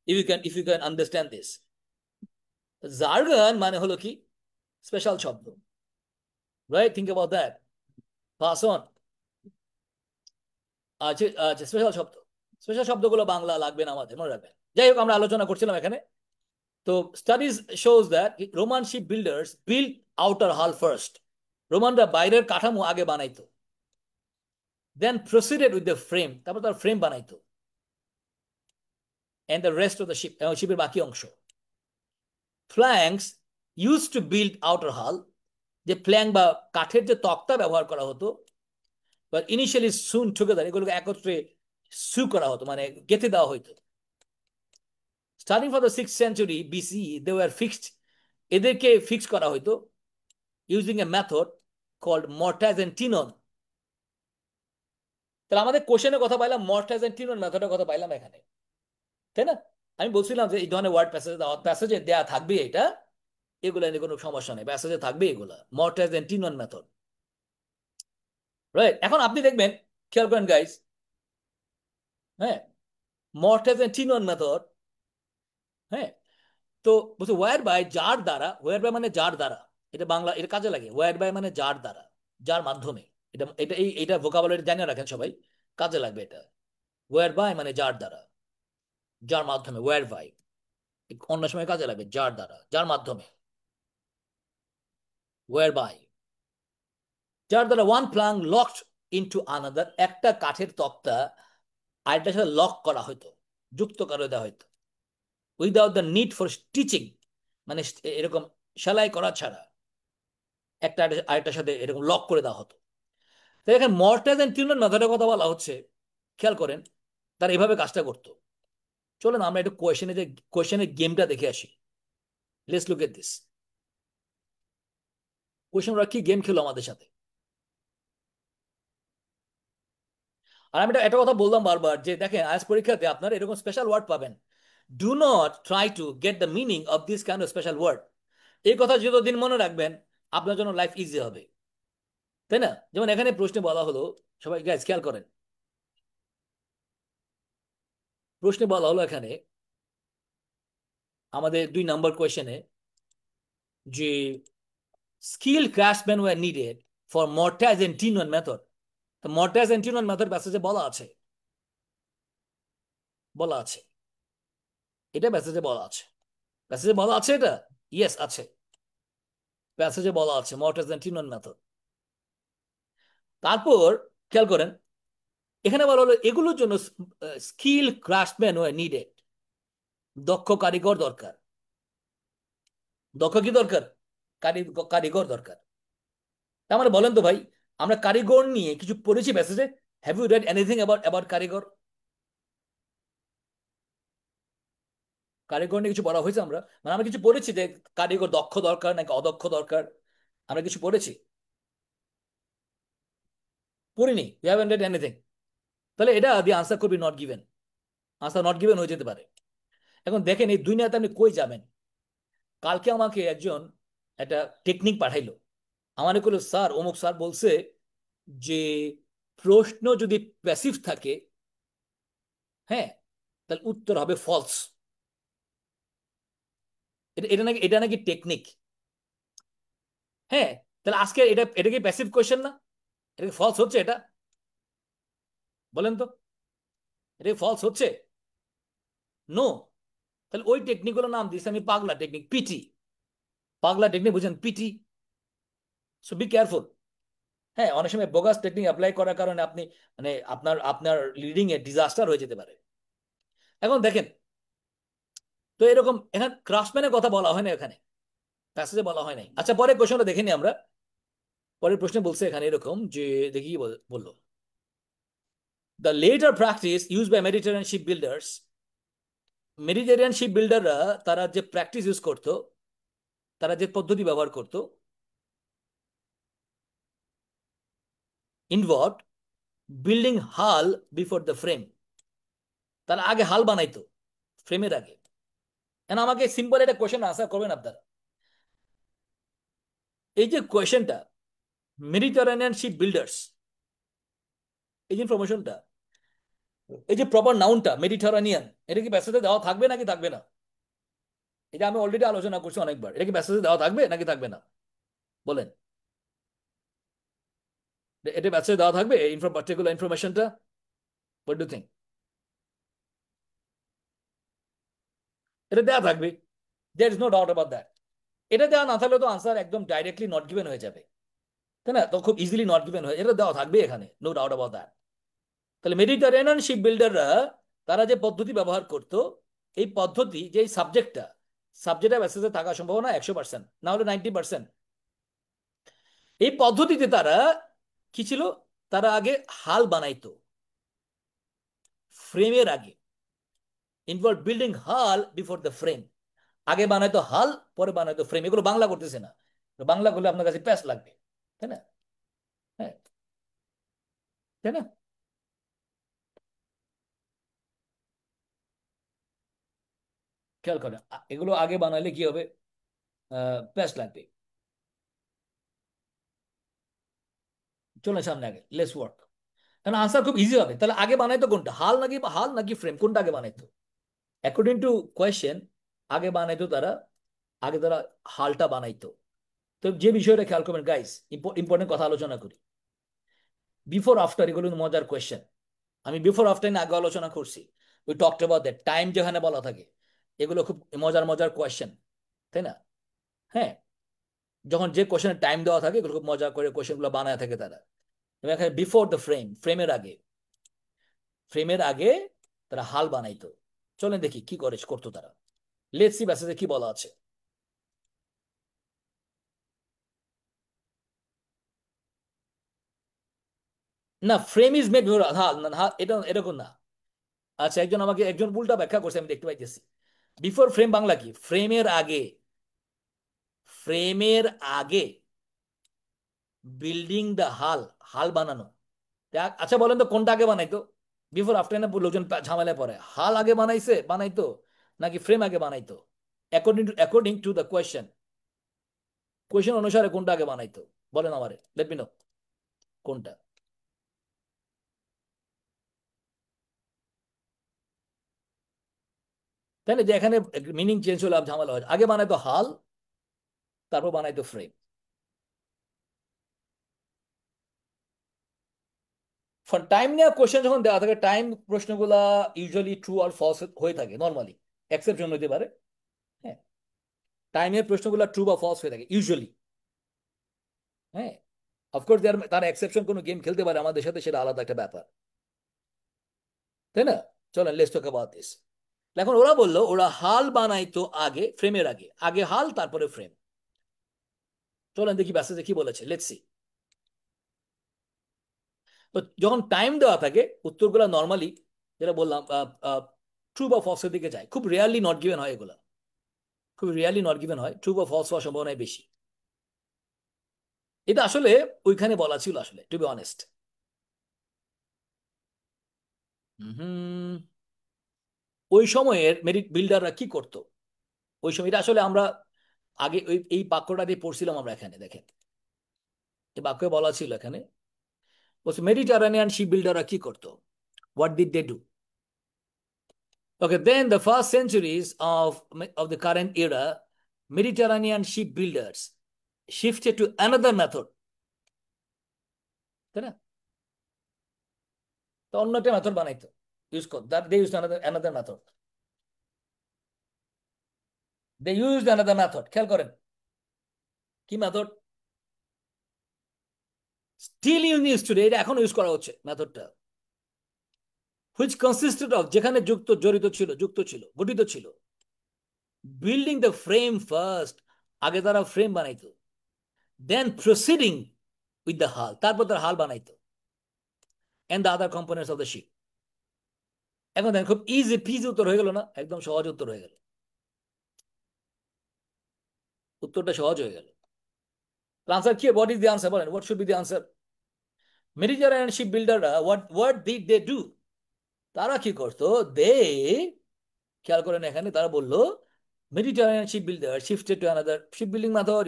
S1: if you can understand this. Jargon মানে হলো কি? স্পেশাল শব্দ, right? Think about that. Pass on, আচ্ছা আচ্ছা, স্পেশাল শব্দ, স্পেশাল শব্দগুলো বাংলা লাগবে না আমাদের, মনে রাখবেন। যাই হোক, আমরা আলোচনা করছিলাম এখানে। তো studies shows that Roman ship builders build outer hull first. রোমানরা বাইরের কাঠামো আগে বানাইতো, then proceeded with the frame, তারপর তার ফ্রেম বানাইতো, and the rest of the ship, শিপের বাকি অংশ। Planks use to build outer hull, যে প্ল্যাঙ্ক বা কাঠের যে তক্তা ব্যবহার করা হতো, বা ইনিশিয়ালি সুন টুগেদার, এগুলোকে একত্রে সু করা হতো, মানে গেঁথে দেওয়া হতো। Starting for the 6th century BCE they were fixed, এদেরকে ফিক্স করা হতো using a method called mortise and tenon. তাহলে আমাদের কোশ্চেনের কথা পাইলাম, মর্টাজ এন্ড টিনন মেথডের কথা পাইলাম এখানে, তাই না? আমি বলছিলাম যে এই ধরনের ওয়ার্ড প্যাসেজে দেওয়া থাকবে, এটা, এগুলো নিয়ে কোনো সমস্যা নেই, প্যাসেজে থাকবে এগুলা, মর্টাজ এন্ড টিনন মেথড, রাইট? এখন আপনি দেখবেন, খেয়াল করেন গাইস, হ্যাঁ, মর্টাজ এন্ড টিনন মেথড, হ্যাঁ, তো বলছে ওয়ার বাই, যার দ্বারা, ওয়ার বাই মানে যার দ্বারা, এটা বাংলা, এটা কাজে লাগে, ওয়ার বাই মানে যার দ্বারা, যার মাধ্যমে, এটা এটা এইটা ভোকাবুলারি জানিয়ে রাখেন সবাই, কাজে লাগবে এটা। ওয়ার বাই মানে যার দ্বারা, যার মাধ্যমে, ওয়ার বাই অন্য সময় কাজে লাগবে, যার দ্বারা, যার মাধ্যমে, ওয়ার বাই, যার দ্বারা one Planck locked into another, একটা কাঠের তক্তা আরেকটার সাথে লক করা হতো, যুক্ত করে দেওয়া হতো, without the need for stitching, মানে এরকম সেলাই করা ছাড়া একটা আরেকটার সাথে এরকম লক করে দেওয়া হতো। তাই এখানে মর্টাজ এন্ড টিউনার মেথডের কথা বলা হচ্ছে, খেয়াল করেন, তারা এভাবে কাজটা করতো। চলেন আমরা একটু কোয়েশ্চেনের গেমটা দেখে আসি। Let's look at this question, ওরা কি গেম খেলো আমাদের সাথে। আর আমি একটা কথা বললাম বারবার, যে দেখেন আজ পরীক্ষাতে আপনারা এরকম স্পেশাল ওয়ার্ড পাবেন, do not try to get the meaning of this kind of special word. এই কথা যতদিন মনে রাখবেন, আপনার জন্য লাইফ ইজি হবে, তাই না? যেমন এখানে প্রশ্নে বলা হলো, সবাই গাইজ খেয়াল করেন, প্রশ্নে বলা হলো এখানে আমাদের 2 নম্বর কোয়েশ্চেনে, যে skill craftsman were needed for mortise and tenon method. তো মর্টাজ এন্ড টিনন মেথড প্যাসেজে বলা আছে, বলা আছে, এটা প্যাসেজে বলা আছে, প্যাসেজে বলা আছে এটা, ইয়েস আছে, প্যাসেজে বলা আছে মর্টাজ এন্ড টিনন মেথড। তারপর খেয়াল করেন, এখানে বলা হলো এগুলোর জন্য স্কিল ক্রাফটসম্যান ওয়্যার নিডেড, দক্ষ কারিগর দরকার। দক্ষ কি দরকার? কারিগর দরকার। তার মানে বলেন তো ভাই, আমরা কারিগর নিয়ে কিছু পড়েছি মেসেজে? Have you read anything about about কারিগর? কারিগর নিয়ে কিছু পড়া হয়েছে আমরা, মানে আমরা কিছু পড়েছি যে কারিগর দক্ষ দরকার নাকি অদক্ষ দরকার? আমরা কিছু পড়েছি? পড়িনি, ইউ হ্যাভেন্ট রেড এনিথিং। তাহলে এটা দিয়ে আনসার করবি not given, answer not given হয়ে যেতে পারে। এখন দেখেন এই দুনিয়াতে আপনি কই যাবেন। কালকে আমাকে একজন একটা টেকনিক পাঠাইলো, আমার কইলো স্যার, অমুক স্যার বলছে যে প্রশ্ন যদি প্যাসিভ থাকে, হ্যাঁ, তাহলে উত্তর হবে ফলস। এটা নাকি টেকনিক। হ্যাঁ, তাহলে আজকে এটা কি প্যাসিভ কোয়েশ্চেন না? এটা কি ফলস হচ্ছে এটা? বলেন তো, এটা কি ফলস হচ্ছে? নো। তাহলে ওই টেকনিকগুলো নাম দিয়েছি আমি পাগলা টেকনিক, পিটি। পাগলা টেকনিক বুঝেন, পিটি। So be careful. হ্যাঁ, অনেক সময় বোগাস টেকনিক অ্যাপ্লাই করার কারণে আপনি, মানে আপনার আপনার লিডিং এ ডিজাস্টার হয়ে যেতে পারে। এখন দেখেন, তো এরকম এখানে ক্রাফটম্যানের কথা বলা হয় না, এখানে প্যাসেজে বলা হয় নাই। আচ্ছা, পরে কোশ্চেনটা দেখে নিই আমরা। পরের প্রশ্নে বলছে এখানে এরকম যে, দেখি কি বললো, the latter practice use by Mediterranean ship builders, Mediterranean ship বিল্ডাররা তারা যে প্র্যাকটিস ইউজ করতো, তারা যে পদ্ধতি ব্যবহার করতো, involve building hull before the frame, তারা আগে হাল বানাইতো ফ্রেমের আগে। এখন আমাকে সিম্পল একটা কোয়েশ্চেন আনসার করবেন আপনারা। এই যে কোয়েশ্চেনটা, মেডিটেরানিয়ান শিপ বিল্ডার্স, এই যে ইনফরমেশনটা, এই যে প্রপার নাউনটা মেডিটেরানিয়ান, এটা কি প্যাসেজে দেওয়া থাকবে নাকি থাকবে না? এটা আমি অলরেডি আলোচনা করছি অনেকবার, এটা কি প্যাসেজে দেওয়া থাকবে নাকি থাকবে না বলেন? এটা প্যাসেজে দেওয়া থাকবে এই পার্টিকুলার ইনফরমেশনটা? What do think? এটা দেওয়া থাকবে, there is no doubt about that. এটা দেওয়া না থাকলে তো আনসার একদম ডাইরেক্টলি নট গিভেন হয়ে যাবে, তাই না? তো খুব ইজিলি নট গিভেন হয়ে, এটা দেওয়া থাকবে এখানে, নো ডাউট অ্যাবাউট দ্যাট। তাহলে মেডিটারেনিয়ান শিপ বিল্ডাররা তারা যে পদ্ধতি ব্যবহার করত, এই পদ্ধতি যে সাবজেক্টটা, সাবজেক্টে মেসেজে থাকার সম্ভাবনা 100%, না হলে 90%। এই পদ্ধতিতে তারা কি ছিল, তারা আগে হাল বানাইতো ফ্রেমের আগে, involve building hull before the frame, আগে বানাইতো হাল পরে বানাইতো ফ্রেম। এগুলো বাংলা করতেছে না, বাংলা করলে আপনার কাছে প্যাস লাগবে, তাই না? হ্যাঁ, তাই না? খেয়াল করেন, এগুলো আগে বানাইলে কি হবে, প্যাস লাগবে। চলে সামনে, আগে লেস ওয়ার্ক। তাহলে আনসার খুব ইজি হবে। তাহলে আগে বানাইতো কোনটা, হাল নাকি ফ্রেম, কোনটা আগে বানাইতো? অ্যাকর্ডিং টু কোয়েশ্চেন আগে বানাইতো তারা, আগে তারা হালটা বানাইতো। তো যে বিষয়টা খেয়াল করবেন গাইস, ইম্পর্টেন্ট কথা আলোচনা করি, বিফোর আফটার, এগুলো মজার কোয়েশ্চেন। আমি বিফোর আফটার আগে আলোচনা করছি, ওই টকড অ্যাবাউট দ্যাট, টাইম যেখানে বলা থাকে, এগুলো খুব মজার মজার কোয়েশ্চেন, তাই না? হ্যাঁ, যখন যে কোয়েশ্চেনের টাইম দেওয়া থাকে, এগুলো খুব মজা করে কোয়েশ্চেনগুলো বানায় থাকে তারা। এবং এখানে বিফোর দ্য ফ্রেম, ফ্রেমের আগে, ফ্রেমের আগে তারা হাল বানাইতো। চলেন দেখি কি করে করতো তারা। লেটস সি মেসেজে কি বলা আছে। না, ফ্রেম ইজ মেড বিফোর হাল, না হাল, এটা এরকম না। আচ্ছা, একজন উল্টা ব্যাখ্যা করছে, আমি দেখতে পাইতেছি। বিফোর ফ্রেম বাংলা কি, ফ্রেমের আগে, ফ্রেমের আগে বিল্ডিং দ্য হাল, হাল বানানো। আচ্ছা বলেন তো কোনটা আগে বানাইতো? বিফোর আফটার না লোকজন ঝামেলায় পড়ে, হাল আগে বানাইতো নাকি ফ্রেম আগে বানাইতো? According to the question, question অনুসারে কোনটা আগে বানাইতো বলেন আমারে, লেট মি নো কোনটা। তাই না, যে এখানে মিনিং চেঞ্জ হলে ঝামেলা হয়, আগে বানাইতো হাল তারপর বানাইতো ফ্রেম। টাইম নেওয়া কোশ্চেন যখন দেওয়া থাকে, টাইম প্রশ্নগুলা ইউজুয়ালি ট্রু আর ফলস হয়ে থাকে নর্মালি, এক্সেপশন হতে পারে। হ্যাঁ, টাইমের প্রশ্নগুলো ট্রু বা ফলস হয়ে থাকে ইউজুয়ালি। হ্যাঁ, অফকোর্স তার এক্সেপশন কোনো গেম খেলতে পারে আমাদের সাথে, সেটা আলাদা একটা ব্যাপার, তাই না? চলেন লেটস টক অ্যাবাউট দিস। এখন ওরা বললো ওরা হাল বানাইতো আগে, ফ্রেমের আগে, আগে হাল তারপরে ফ্রেম। চলেন দেখি প্যাসেজে কি বলেছে, লেটস সি। তো যখন টাইম দেওয়া থাকে, উত্তরগুলো নর্মালি যেটা বললাম ট্রু বা ফলসের দিকে যায়, খুব রেয়ারলি নট গিভেন হয় এগুলা, খুব রিয়ালি নট গিভেন হয়, ট্রু বা ফলস হওয়ার সম্ভাবনাই বেশি। এটা আসলে ওইখানে বলা ছিল আসলে, টু বি অনেস্ট। হুম, ওই সময়ের মেরিট বিল্ডাররা কি করতো ওই সময়, এটা আসলে আমরা আগে এই বাক্যটা দিয়ে পড়ছিলাম আমরা, এখানে দেখেন এই বাক্যে বলা ছিল, এখানে বলছে মেডিটারানিয়ান শিপ বিল্ডাররা কি করতো, what did they do? Okay, then the first centuries of the current era, Mediterranean shipbuilders shifted to another method, তাই না? তো অন্য একটা মেথড বানাইতো, ইউজ কর, they use another method, they use another method। খেয়াল করেন কি মেথড, স্টিল ইউজ টুডে, এটা এখন ইউজ করা হচ্ছে মেথডটা, হুইচ কনসিস্টেড অফ, যেখানে যুক্ত ছিল গঠিত ছিল, বিল্ডিং দ্য ফ্রেম ফার্স্ট, আগে তারা ফ্রেম বানাইতো, then proceeding with the hull, তারপর তার হাল বানাইতো, and the other components of the ship. এখন দেখেন খুব ইজি পিজি উত্তর হয়ে গেল না, একদম সহজ উত্তর হয়ে গেল, উত্তরটা সহজ হয়ে গেল। আনসার কি, হোয়াট ইজ দি আনসার বলেন, what should be the answer? Mediterranean ship বিল্ডাররা what what did they do, তারা কি করতো, দে, খেয়াল করেন এখানে তারা বললো Mediterranean ship builder shifted to another ship building method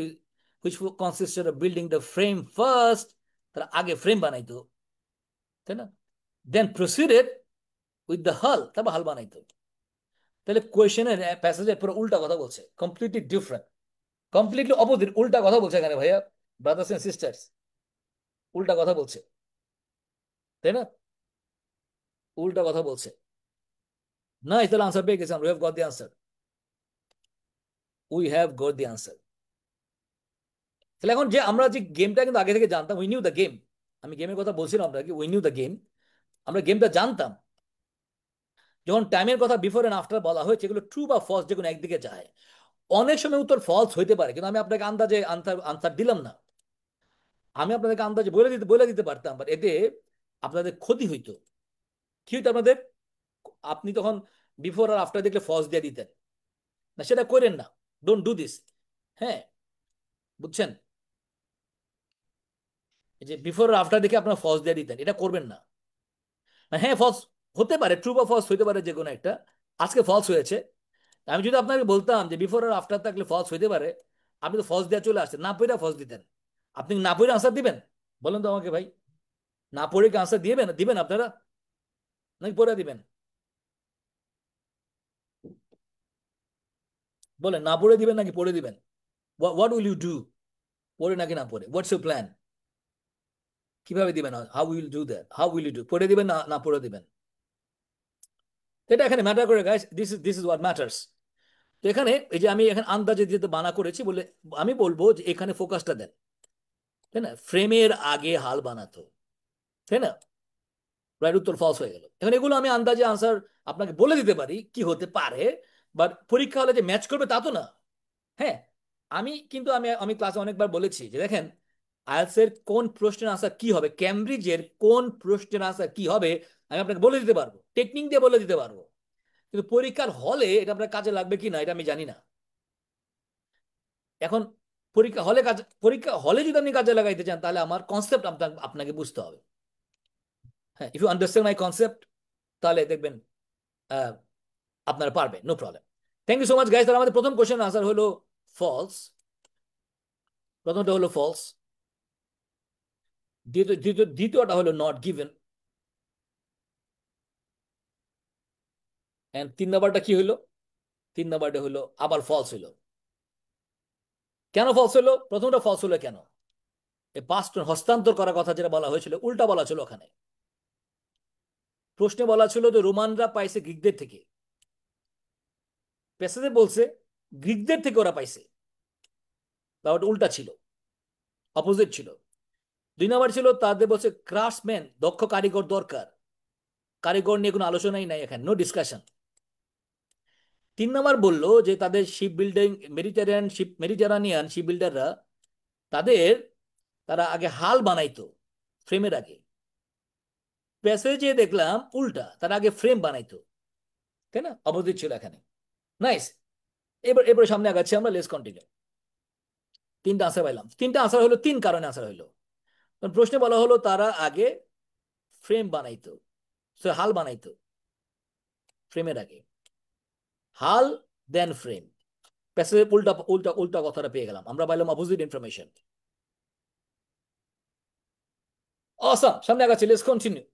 S1: which consisted of building the frame first, তারা আগে ফ্রেম বানাইতো, তাই না, দেন প্রসিডেড উইথ দ্য হাল, তারপর হাল বানাইতো। তাহলে কোয়েশনের প্যাসেজের পুরো উল্টা কথা বলছে, কমপ্লিটলি ডিফারেন্ট, কমপ্লিটলি অপোজিট, উল্টা কথা বলছে এখানে ভাইয়া, ব্রাদার্স এন্ড সিস্টার্স, উল্টা কথা বলছে, তাই না, উল্টা কথা বলছে। না, তাহলে আনসার পেয়ে গেছি, we have got the answer, we have got the answer. তাহলে এখন যে আমরা যে গেমটা কিন্তু আগে থেকে জানতাম, উই নিউ দ্য গেম, আমি গেমের কথা বলছিলাম আপনাকে, উই নিউ দ্য গেম, আমরা গেমটা জানতাম। যখন টাইমের কথা বিফোর এন্ড আফটার বলা হয়েছে, এগুলো ট্রু বা ফলস যে কোনো একদিকে যায়। অনেক সময় উত্তর ফলস হইতে পারে, কিন্তু আমি আপনাকে আন্দাজে আনসার আনসার দিলাম না, আমি আপনাদেরকে আন্দাজে বলে দিতে পারতাম, বাট এতে আপনাদের ক্ষতি হইতো। কি হইতো আপনাদের, আপনি তখন বিফোর আর আফটার দেখলে ফলস দিয়ে দিতেন, না সেটা করেন না, ডোন্ট ডু দিস। হ্যাঁ, বুঝছেন, এই যে বিফোর আর আফটার দেখে আপনার ফলস দিয়ে দিতেন, এটা করবেন না। হ্যাঁ, ফলস হতে পারে, ট্রু বা ফলস হতে পারে যে কোনো একটা, আজকে ফলস হয়েছে, আমি যদি আপনাকে বলতাম যে বিফোর আর আফটার থাকলে ফলস হইতে পারে, আপনি তো ফলস দেওয়া চলে আসছেন, না পড়ে ফলস দিতেন। আপনি না পড়ে আনসার দিবেন, বলেন তো আমাকে ভাই, না পড়ে কি আনসার দিবেন দিবেন আপনারা, নাকি পড়ে দিবেন? বলেন, না পড়ে দিবেন নাকি পড়ে দিবেন? হোয়াট উইল ইউ ডু, পড়ে নাকি না পড়ে, হোয়াটস ইউর প্ল্যান, কিভাবে দিবেন, how will do that, how will you do, পড়ে দিবেন না না পড়ে দিবেন? এটা এখানে ম্যাটার করে guys, this is what matters. তো এখানে এই যে আমি এখানে আন্দাজে যেতে বানা করেছি বলে, আমি বলবো যে এখানে ফোকাসটা দেন, তাই না, ফ্রেমের আগে হাল বানাতো, তাই না, রাইট, উত্তর ফলস হয়ে গেল। এখন এগুলো আমি আন্দাজে আনসার আপনাকে বলে দিতে পারি কি হতে পারে, বাট পরীক্ষা হলে যে ম্যাচ করবে তা তো না। হ্যাঁ, আমি কিন্তু আমি আমি ক্লাসে অনেকবার বলেছি যে দেখেন, আইএলটিএস এর কোন প্রশ্নের আনসার কি হবে, ক্যামব্রিজের কোন প্রশ্নের আনসার কি হবে, আমি আপনাকে বলে দিতে পারবো, টেকনিক দিয়ে বলে দিতে পারবো, কিন্তু পরীক্ষার হলে এটা আপনার কাজে লাগবে কি না এটা আমি জানি না। এখন পরীক্ষা হলে যদি আপনি কাজে লাগাইতে চান, তাহলে আমার কনসেপ্ট আপনাকে বুঝতে হবে। হ্যাঁ, if you understand my concept, তাহলে দেখবেন আহ, আপনারা পারবেন, no problem. Thank you so much guys. তাহলে আমাদের প্রথম কোশ্চেন আনসার হলো ফলস, প্রথমটা হলো ফলস, দ্বিতীয়টা হলো নট গিভেন, এন্ড 3 নাম্বারটা কি হলো, 3 নাম্বারটা হলো আবার ফলস হলো। কেন ফলস হলো, প্রথমটা ফলস হলো কেন, এই পাস্ট হস্তান্তর করার কথা যেটা বলা হয়েছিল উল্টা বলা ছিল ওখানে, প্রশ্নে বলা ছিল যে রোমানরা পাইছে গ্রিকদের থেকে, প্যাসেজে বলছে গ্রিকদের থেকে ওরা পাইছে, ব্যাপারটা উল্টা ছিল, অপোজিট ছিল। 2 নাম্বার ছিল তাদের বলছে ক্রাফটসম্যান, দক্ষ কারিগর দরকার, কারিগর নিয়ে কোনো আলোচনাই নাই এখানে, নো ডিসকাশন। 3 নাম্বার বললো যে তাদের শিপ বিল্ডিং, মেডিটেরানিয়ান শিপ বিল্ডাররা তাদের, তারা আগে হাল বানাইতো ফ্রেমের আগে, প্যাসেজে দেখলাম উল্টা, তারা আগে ফ্রেম বানাইতো, তাই না, অপোজিট ছিল এখানে। নাইস, এবার এবার সামনে আগাচ্ছি আমরা, লেটস কন্টিনিউ। 3টা আনসার পাইলাম, 3টা আনসার হলো, 3 কারণে আনসার হলো। প্রশ্নে বলা হলো তারা আগে ফ্রেম বানাইতো, হাল বানাইতো ফ্রেমের আগে, হাল দেন ফ্রেম, প্যাসেজে উল্টা উল্টা উল্টা কথাটা পেয়ে গেলাম, আমরা পাইলাম অপোজিট ইনফরমেশন। অসাম, সামনে আগাচ্ছি, লেটস কন্টিনিউ।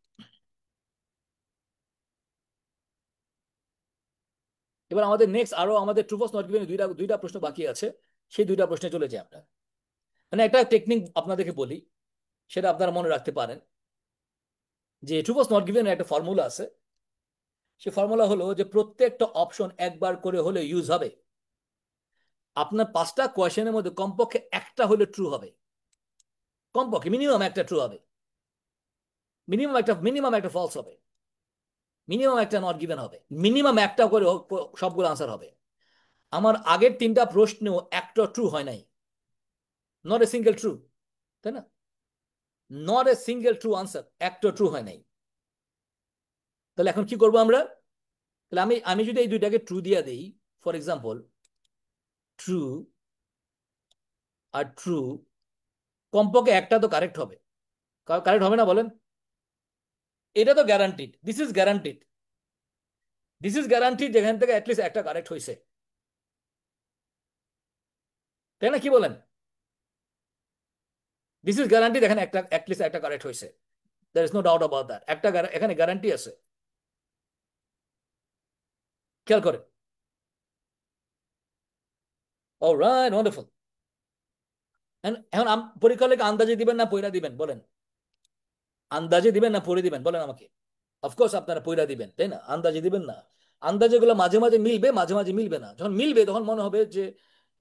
S1: এবার আমাদের নেক্সট আরো আমাদের ট্রু ফলস নট গিভেন দুইটা দুইটা প্রশ্ন বাকি আছে, সেই 2টা প্রশ্নে চলে যাই আমরা। মানে একটা টেকনিক আপনাদেরকে বলি, সেটা আপনারা মনে রাখতে পারেন, যে ট্রু ফলস নট গিভেন একটা ফর্মুলা আছে, সেই ফর্মুলা হলো যে প্রত্যেকটা অপশন একবার করে হলে ইউজ হবে, আপনার 5টা কোয়েশ্চেনের মধ্যে কমপক্ষে একটা হলে ট্রু হবে, কমপক্ষে মিনিমাম একটা ট্রু হবে, মিনিমাম একটা ফলস হবে, মিনিমাম একটা নট গিভেন হবে, মিনিমাম একটা করে সবগুলো আনসার হবে। আমার আগের 3টা প্রশ্নেও একটা ট্রু হয় নাই, নট এ সিঙ্গেল ট্রু, তাই না, not a single true answer, একটা ট্রু হয় নাই। তাহলে এখন কি করবো আমরা? তাহলে আমি আমি যদি এই দুইটাকে ট্রু দিয়ে দিই, ফর এক্সাম্পল ট্রু আর ট্রু, কমপক্ষে একটা তো কারেক্ট হবে। কারেক্ট হবে না বলেন? এটা তো guaranteed, this is guaranteed, this is guaranteed যেখান থেকে অ্যাটলিস্ট একটা কারেক্ট হয়েছে, তাই না? কি বলেন? দিস ইজ গ্যারান্টিড, এখানে একটা অ্যাটলিস্ট একটা কারেক্ট হয়েছে, there is no doubt about that, একটা এখানে গ্যারান্টি আছে। খেয়াল করে। Alright, wonderful. এখন পরীক্ষা হলে কি আন্দাজে দিবেন না পয়রা দিবেন বলেন? আন্দাজে দিবেন না পড়ে দিবেন বলেন আমাকে? অফকোর্স আপনারা পয়রা দিবেন, তাই না? আন্দাজে দিবেন না। আন্দাজে গুলো মাঝে মাঝে মিলবে, মাঝে মাঝে মিলবে না। যখন মিলবে তখন মনে হবে যে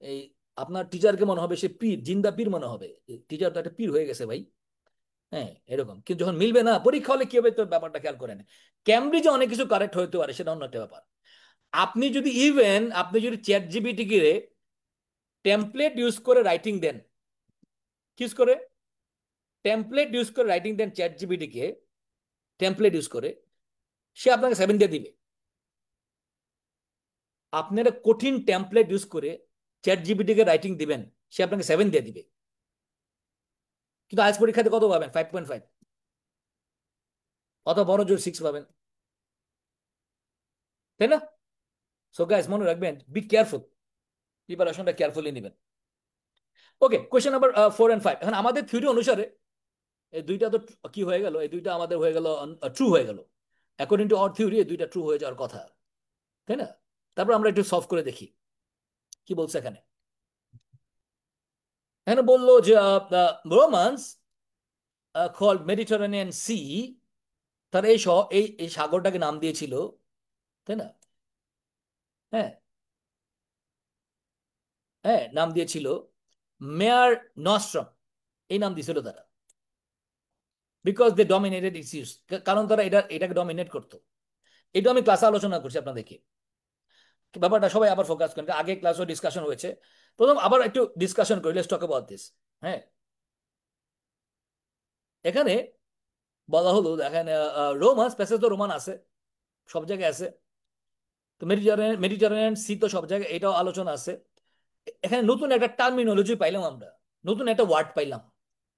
S1: এই আপনার টিচারকে মনে হবে সে পীর, জিন্দা পীর মনে হবে, টিচার তো একটা পীর হয়ে গেছে ভাই। হ্যাঁ, এরকম। কিন্তু যখন মিলবে না, পরীক্ষা হলে কি হবে তো ব্যাপারটা খেয়াল করেন। ক্যামব্রিজে অনেক কিছু কারেক্ট হতে পারে, সেটা অন্য একটা ব্যাপার। আপনি যদি চ্যাট জিপিটি কে টেমপ্লেট ইউজ করে রাইটিং দেন, ইউজ করে টেমপ্লেট ইউজ করে রাইটিং দেন চ্যাট জিপিটি কে, টেমপ্লেট ইউজ করে, সে আপনাকে 7 দিয়ে দিবে। আপনারা কঠিন টেমপ্লেট ইউজ করে চ্যাট জিপিটি কে রাইটিং দিবেন, সে আপনাকে 7 দিয়ে দিবে। কিন্তু আজ পরীক্ষাতে কত পাবেন? 5.5, অত বড় জোর 6 পাবেন, তাই না? সো গাইস, মনে রাখবেন, বি কেয়ারফুল, প্রিপারেশনটা কেয়ারফুলি নেবেন। ওকে, কোয়েশ্চেন নাম্বার 4 and 5। এখন আমাদের থিওরি অনুসারে এই দুইটা তো কি হয়ে গেল, এই দুইটা আমাদের হয়ে গেল ট্রু হয়ে গেল। অ্যাকর্ডিং টু আওয়ার থিওরি এই দুইটা ট্রু হয়ে যাওয়ার কথা, তাই না? তারপর আমরা একটু সলভ করে দেখি কি বলছে এখানে। এখানে বললো যে রোমান্স কল্ড মেডিটারেনিয়ান সি, তার এই সাগরটাকে নাম দিয়েছিল, তাই না? হ্যাঁ, হ্যাঁ, নাম দিয়েছিল মেয়ার নস্ট্রাম, এই নাম দিয়েছিল তারা, because they dominated its use, কারণ তারা এটাকে ডমিনেট করতো। এটা আমি ক্লাসে আলোচনা করছি আপনাদেরকে, ব্যাপারটা সবাই আবার ফোকাস করেন, আগে ক্লাসও ডিসকাশন হয়েছে, প্রথম আবার একটু ডিসকাশন করি, লেটস টক অ্যাবাউট দিস। হ্যাঁ, এখানে বলা হলো দেখেন, রোমান্স প্যাসেজ তো রোমান আছে, সব জায়গায় আছে, তো মেডিটারেনিয়ান সি তো সব জায়গায়, এটাও আলোচনা আছে। এখানে নতুন একটা টার্মিনোলজি পাইলাম আমরা, নতুন একটা ওয়ার্ড পাইলাম,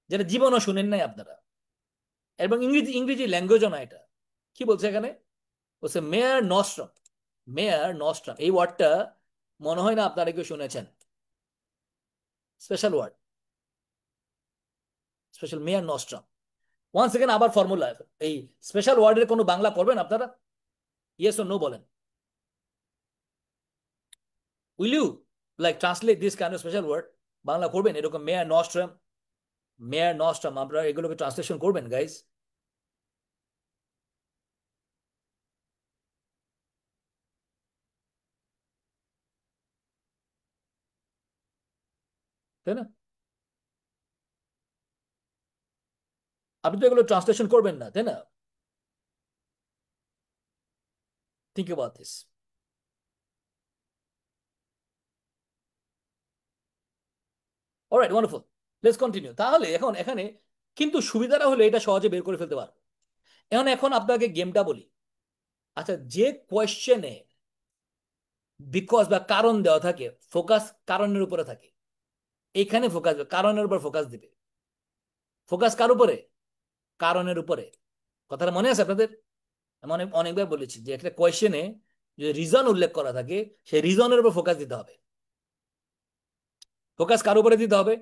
S1: যেটা জীবনও শুনেন নাই আপনারা, এবং ইংরেজি ইংরেজি ল্যাঙ্গুয়েজও না এটা। কি বলছে এখানে? বলছে মেয়ার নস্ট্রাম। মেয়ার নস্ট্রাম এই ওয়ার্ডটা মনে হয় না আপনারা কেউ শুনেছেন। Special word, special mare nostrum. One second, আবার ফর্মুলা, এই স্পেশাল ওয়ার্ডের কোনো বাংলা করবেন আপনারা? ইয়েস ও নো বলেন। Will you like translate this kind of special word? Bangla করবেন এরকম মেয়ার নস্ট্রাম, মেয়ার নস্ট্রাম, আপনারা এগুলোকে ট্রান্সলেশন করবেন গাইজ? তাই না? আপনি তো এগুলো ট্রান্সলেশন করবেন না, তাই না? Think about this. Alright, wonderful, let's continue. তাহলে এখন এখানে কিন্তু সুবিধাটা হলো এটা সহজে বের করে ফেলতে পারবো। এখন আপনাকে গেমটা বলি। আচ্ছা, যে কোয়েশ্চেনে বিকজ বা কারণ দেওয়া থাকে, ফোকাস কারণের উপরে থাকে, এইখানে ফোকাস কারণের উপর ফোকাস দিবে। ফোকাস কার উপরে? কারণের উপরে। কথাটা মনে আছে আপনাদের? আমি অনেকবার বলেছি যে একটা কোয়েশ্চেনে যদি রিজন উল্লেখ করা থাকে, সেই রিজনের উপর ফোকাস দিতে হবে। ফোকাস কার উপরে দিতে হবে?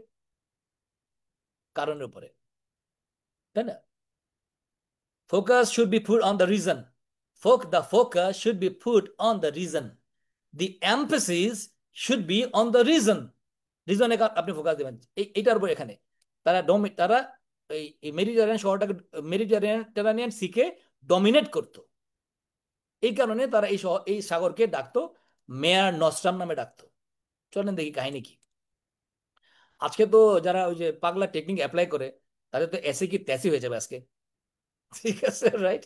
S1: কারণের উপরে, তাই না? Focus should be put on the reason. The focus should be put on the reason. The emphasis should be on the reason. রিজনে আপনি ফোকাস দেবেন এইটার উপর। এখানে তারা এই মেডিটারেনিয়ান শহরটাকে, মেডিটারেনিয়ান সিকে ডমিনেট করতো। এই কারণে তারা এই সাগরকে ডাকতো মেয়ার নস্ট্রাম নামে ডাকতো। চলেন দেখি কাহিনী কি। আজকে তো যারা ওই যে পাগলা টেকনিক অ্যাপ্লাই করে, তাদের তো এসে কি তেসি হয়ে যাবে আজকে। ঠিক আছে, রাইট?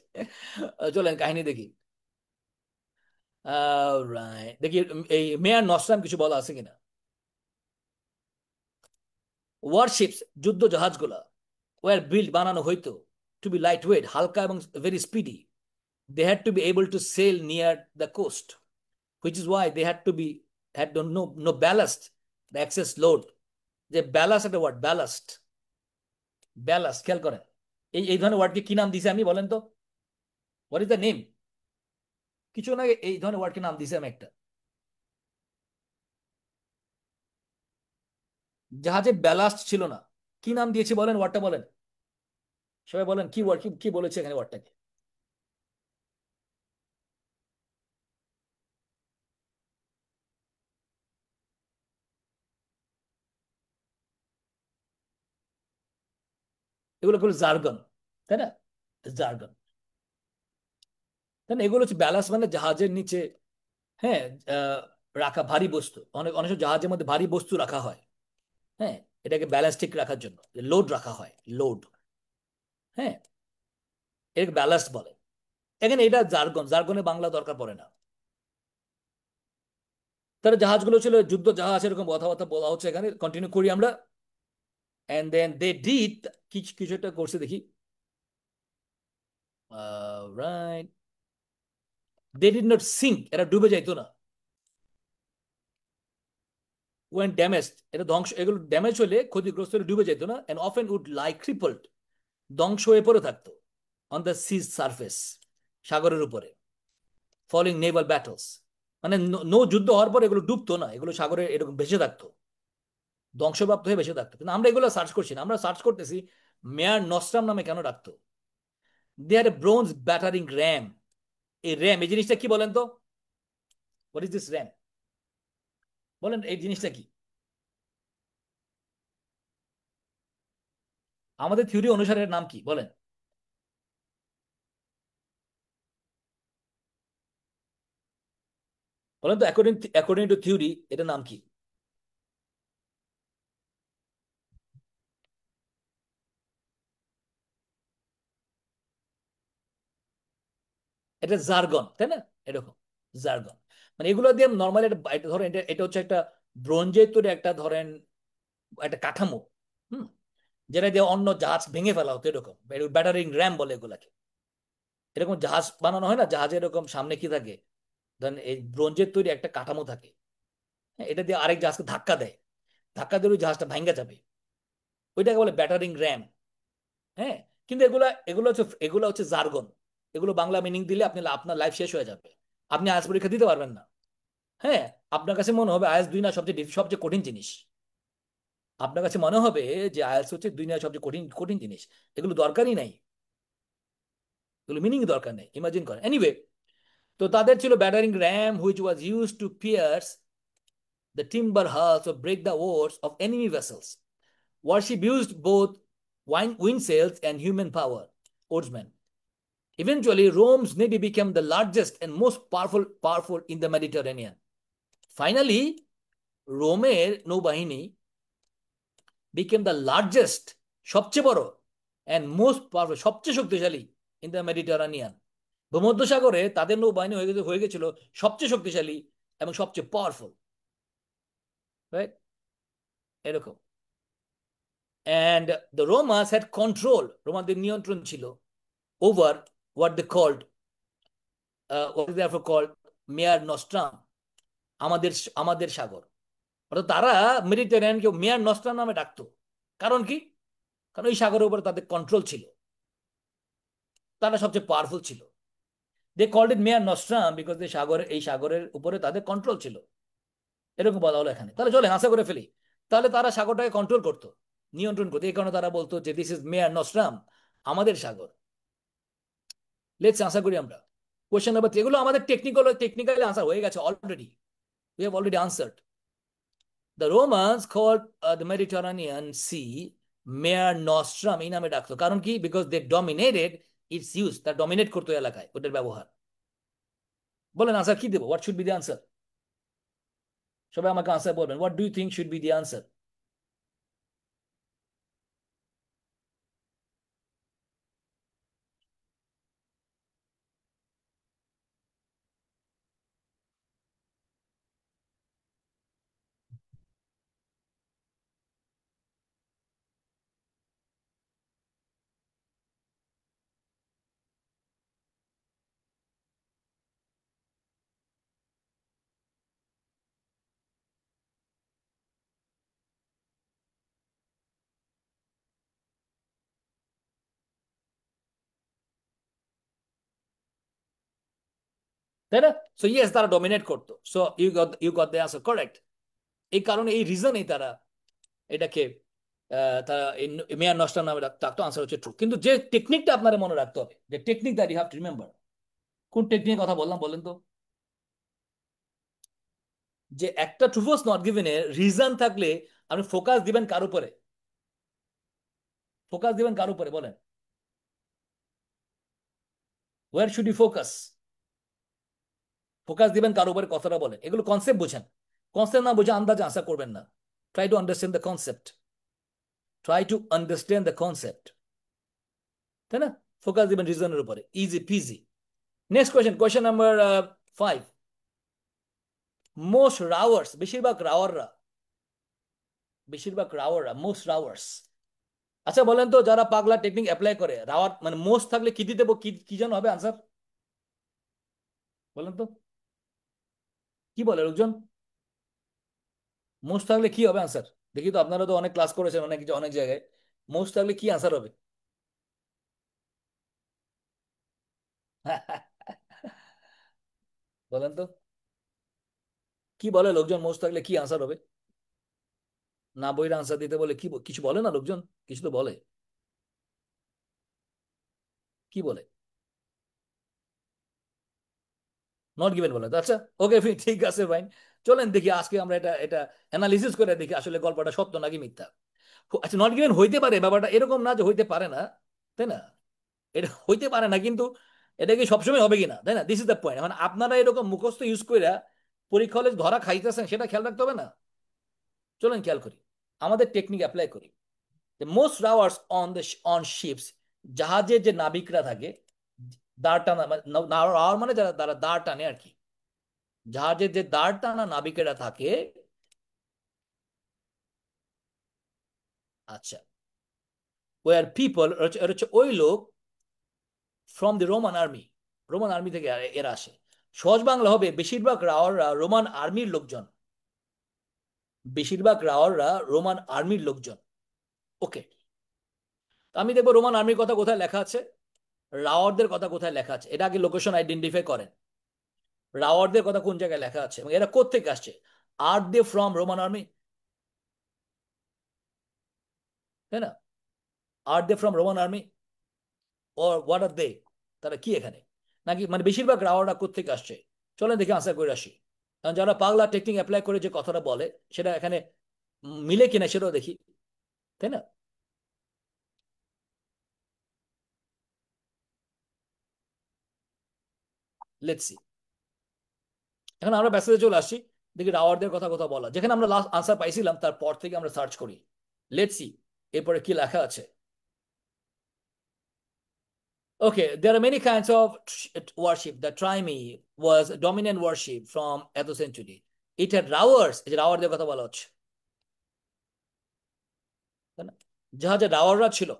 S1: চলেন কাহিনী দেখি। দেখি এই মেয়ার নস্ট্রাম কিছু বলা আছে কিনা। ওয়ারশিপস, যুদ্ধ জাহাজগুলা, ওয়ার বিল্ড বানানো হইতো টু বি লাইট ওয়েট, হালকা এবং very speedy. They had to be able to sail near the coast, which is why they had to be had no ballast the excess load. যে ballast একটা word, ballast, ballast খেয়াল করেন। এই ধরনের ওয়ার্ডকে কি নাম দিছে আমি বলেন তো? What is the name? কিছু না, এই ধরনের ওয়ার্ডকে নাম দিছে আমি একটা। জাহাজে ব্যালাস্ট ছিল না, কি নাম দিয়েছি বলেন, ওয়ার্ডটা বলেন। সবাই বলেন কি ওয়ার্ড, কি বলেছে এখানে ওয়ার্ডটাকে? এগুলো হলো জার্গন, তাই না? জার্গন, তাই না? এগুলো হচ্ছে ব্যালাস্ট, মানে জাহাজের নিচে, হ্যাঁ, আহ, রাখা ভারী বস্তু। অনেক অনেক সময় জাহাজের মধ্যে ভারী বস্তু রাখা হয়, হ্যাঁ, এটাকে ব্যালাস্টিক রাখার জন্য লোড রাখা হয়, লোড, হ্যাঁ, এটাকে ব্যালাস্ট বলে। এখানে এটা জার্গন, জার্গনে বাংলা দরকার পড়ে না। তাহলে জাহাজগুলো ছিল যুদ্ধ জাহাজ, এরকম কথাবার্তা বলা হচ্ছে এখানে। কন্টিনিউ করি আমরা। এন্ড দেন দে ডিড, কিছু কিছু একটা করছে দেখি। Right, they did not sink, এরা ডুবে যাইতো না। ওয়েন ড্যামেজড, এটা ধ্বংস, এগুলো ড্যামেজ হলে, ক্ষতিগ্রস্ত হলে ডুবে যেত না। এন্ড অফেন উড লাই ক্রিপলড, ধ্বংস হয়ে পড়ে থাকতো। অন দ্য সিজ সারফেস, সাগরের উপরে। ফলোইং নেভাল ব্যাটলস, মানে নৌ যুদ্ধ হওয়ার পর এগুলো ডুবতো না, এগুলো সাগরে এরকম ভেসে থাকতো, ধ্বংসপ্রাপ্ত হয়ে ভেসে থাকতো। কিন্তু আমরা এগুলো সার্চ করছি না, আমরা সার্চ করতেছি মেয়ার নস্ট্রাম নামে কেন ডাকতো। দে আর এ ব্রোঞ্জ ব্যাটারিং র্যাম। এই র্যাম, এই জিনিসটা কি বলেন তো? What is this RAM? বলেন এই জিনিসটা কি? আমাদের থিওরি অনুসারে এর নাম কি বলেন? বলেন তো, অ্যাকর্ডিং অ্যাকর্ডিং টু থিওরি এটার নাম কি? এটা জার্গন, তাই না? এরকম জার্গন, মানে এগুলো দিয়ে নর্মালি এটা ধরেন, এটা হচ্ছে একটা ব্রোঞ্জের তৈরি একটা, ধরেন একটা কাঠামো, হুম, যেটা দিয়ে অন্য জাহাজ ভেঙে ফেলা হতো, এরকম ব্যাটারিং র্যাম বলে এগুলাকে। এরকম জাহাজ বানানো হয় না, জাহাজে এরকম সামনে কি থাকে, ধরেন এই ব্রোঞ্জের তৈরি একটা কাঠামো থাকে, হ্যাঁ, এটা দিয়ে আরেক জাহাজকে ধাক্কা দেয়, ধাক্কা দিয়ে ওই জাহাজটা ভাঙ্গা যাবে, ওইটাকে বলে ব্যাটারিং র্যাম। হ্যাঁ, কিন্তু এগুলো হচ্ছে জার্গন। এগুলো বাংলা মিনিং দিলে আপনি আপনার লাইফ শেষ হয়ে যাবে, আপনি আইএলটিএস পরীক্ষা দিতে পারবেন না। হ্যাঁ, আপনার কাছে মনে হবে আইএলটিএস দুনিয়ার সবচেয়ে সবচেয়ে কঠিন জিনিস। আপনার কাছে মনে হবে যে আইএলটিএস হচ্ছে দুনিয়ার সবচেয়ে কঠিন কঠিন জিনিস। এগুলো দরকারই নাই, এগুলো মিনিং দরকার নেই, ইমাজিন করেন। এনিওয়ে, তো তাদের ছিল battering ram which was use to pierce the timber hulls of break the oars of enemy vessels. Warship used both wind sails and human power, oarsmen. Eventually, Rome's navy became the largest and most powerful in the Mediterranean. Finally, রোমের নৌবাহিনী became the largest, সবচেয়ে বড়, and most powerful, সবচেয়ে শক্তিশালী in the Mediterranean. ভূমধ্যসাগরে তাদের নৌবাহিনী হয়ে গেছিল সবচেয়ে শক্তিশালী এবং সবচেয়ে পাওয়ারফুল, রাইট? এরকম। and the Romans had control, রোমানদের নিয়ন্ত্রণ ছিল over what they called, what is therefore called মেয়ার নস্ট্রাম, আমাদের আমাদের সাগর। অর্থাৎ তারা মেডিটেরিয়ানকে মেয়ার নস্ট্রাম নামে ডাকতো। কারণ কি? কারণ ওই সাগরের উপরে তাদের কন্ট্রোল ছিল, তারা সবচেয়ে পাওয়ারফুল ছিল। দে কল্ড ইট মেয়ার নস্ট্রাম বিকজ এই সাগরের উপরে তাদের কন্ট্রোল ছিল, এরকম বলা হলো এখানে। তাহলে চলে আশা করে ফেলি, তাহলে তারা সাগরটাকে কন্ট্রোল করতো, নিয়ন্ত্রণ করতো, এই কারণে তারা বলতো যে দিস ইজ মেয়ার নস্ট্রাম, আমাদের সাগর। লেটস আশা করি আমরা। কোয়েশ্চেন নাম্বার 3, এগুলো আমাদের টেকনিক্যালি আনসার হয়ে গেছে already, we have already answered. The Romans called the Mediterranean Sea Mare Nostrum, এই নামে ডাকতো। কারণ কি? Because they dominated its use, তার ডমিনেট করতো এলাকায় ওটার ব্যবহার। বলেন আনসার কি দেবো? What should be the answer? সবাই আমাকে আনসার বলবেন, what do you think should be the answer? তাই না? সো ইয়েস, তারা ডমিনেট করতো। So you got the answer correct. এই কারণে এই রিজনেই তারা এটাকে তারা মেয়ার নস্টার নামে ডাকতো। আনসার হচ্ছে ট্রু। কিন্তু যে টেকনিকটা আপনার মনে রাখতে হবে, যে technique that you have to remember, কোন টেকনিকের কথা বললাম বলেন তো? যে একটা ট্রু ফলস নট গিভেনের রিজন থাকলে আপনি ফোকাস দিবেন কার উপরে? ফোকাস দিবেন কার উপরে বলেন? Where should you focus? Focus দিবেন কার উপরে, কথাটা বলেন। এগুলো কনসেপ্ট বুঝেন। কনসেপ্ট না বুঝে আন্দাজে আনসার করবেন না। Try to understand the concept. Try to understand the concept. তাই না? ফোকাস দিবেন রিজনের উপরে, easy peasy. Next question, question number 5। Most rowers, বেশিরভাগ রাওয়াররা মোস্ট রাওয়ার্স। আচ্ছা বলেন তো, যারা পাগলা টেকনিক অ্যাপ্লাই করে, রাওয়ার মানে মোস্ট থাকলে কি দিতে, কি কি যেন হবে আনসার? বলেন তো, কি বলে লোকজন? মোস্ট থাকলে কি হবে আনসার? দেখি তো, আপনারা তো অনেক ক্লাস করেছেন অনেক অনেক জায়গায়। মোস্ট থাকলে কি আনসার হবে? বলেন তো, কি বলে লোকজন? মোস্ট থাকলে কি আনসার হবে? না বইয়ের আনসার দিতে বলে কি কিছু বলে না লোকজন? কিছু তো বলে। কি বলে? নট গিভেন বলে তো? আচ্ছা, ওকে, ঠিক আছে ফাইন। চলেন দেখি আজকে আমরা এটা এটা অ্যানালিসিস করে দেখি আসলে গল্পটা সত্য নাকি মিথ্যা। আচ্ছা, নট গিভেন হইতে পারে, ব্যাপারটা এরকম না যে হইতে পারে না, তাই না? এটা হইতে পারে না, কিন্তু এটা কি সবসময় হবে কিনা, তাই না? This is the point. এখন আপনারা এরকম মুখস্থ ইউজ করে পরীক্ষা হলে ধরা খাইতেছেন, সেটা খেয়াল রাখতে হবে না? চলেন খেয়াল করি, আমাদের টেকনিক অ্যাপ্লাই করি। মোস্ট রাওয়ার্স অন শিপস, জাহাজের যে নাবিকরা থাকে, দাঁড় টানা রাওয়ার মানে যারা তারা দাঁড় টানে আর কি। জাহাজের যে দাঁড় টানা নাবিকেরা থাকে, আচ্ছা, ওয়ার পিপল, হচ্ছে ওই লোক, from the Roman army, Roman army থেকে এরা আসে। সহজ বাংলা হবে, বেশিরভাগ রাওয়াররা রোমান আর্মির লোকজন। বেশিরভাগ রাওয়াররা রোমান আর্মির লোকজন। ওকে, আমি দেখবো রোমান আর্মির কথা কোথায় লেখা আছে, রাওয়ারদের কথা কোথায় লেখা আছে, এটা আগে লোকেশন আইডেন্টিফাই করেন। রাওয়ারদের কথা কোন জায়গায় লেখা আছে এবং এরা কোত্থেকে আসছে? Are they from Roman army? তাই না? Are they from Roman army or what are they? তারা কি এখানে? নাকি মানে বেশিরভাগ রাওয়াররা কোত্থেকে আসছে? চলেন দেখি আনসার করে আসি। কারণ যারা পাগলা টেকনিক অ্যাপ্লাই করে যে কথাটা বলে, সেটা এখানে মিলে কিনা সেটাও দেখি, তাই না? Let's see. এখন আমরা মেসেজে চলে আসছি, দেখি রাওয়ারদের কথা কথা বলা, যেখানে আমরা লাস্ট আনসার পাইছিলাম তারপর থেকে আমরা সার্চ করি। লেটস সি এরপরে কি লেখা আছে। Okay, there are many kinds of worship. The Trime was a dominant worship from 8th century. It had রাওয়ার্স, এই যে রাওয়ারদের কথা বলা হচ্ছে, তাই না? জাহাজে রাওয়াররা ছিল,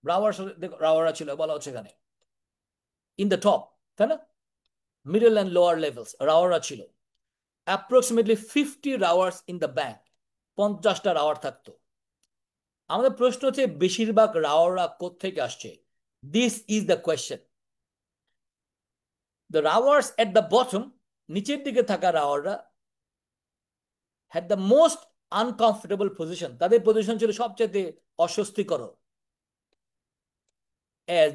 S1: রাওয়ার্স, রাওয়াররা ছিল বলা হচ্ছে এখানে। ইন দ্য টপ, তাই না? মিডল অ্যান্ড লোয়ার লেভেলস রাওয়াররা ছিল। Approximately 50 rowers in the bank, 50টা রাওয়ার থাকতো। আমাদের প্রশ্ন হচ্ছে বেশিরভাগ রাওয়াররা কোত্থেকে আসছে? This is the question. The rowers at the bottom, নিচের দিকে থাকা রাওয়াররা, had the most uncomfortable position, তাদের পজিশন ছিল সবচেয়ে অস্বস্তিকর।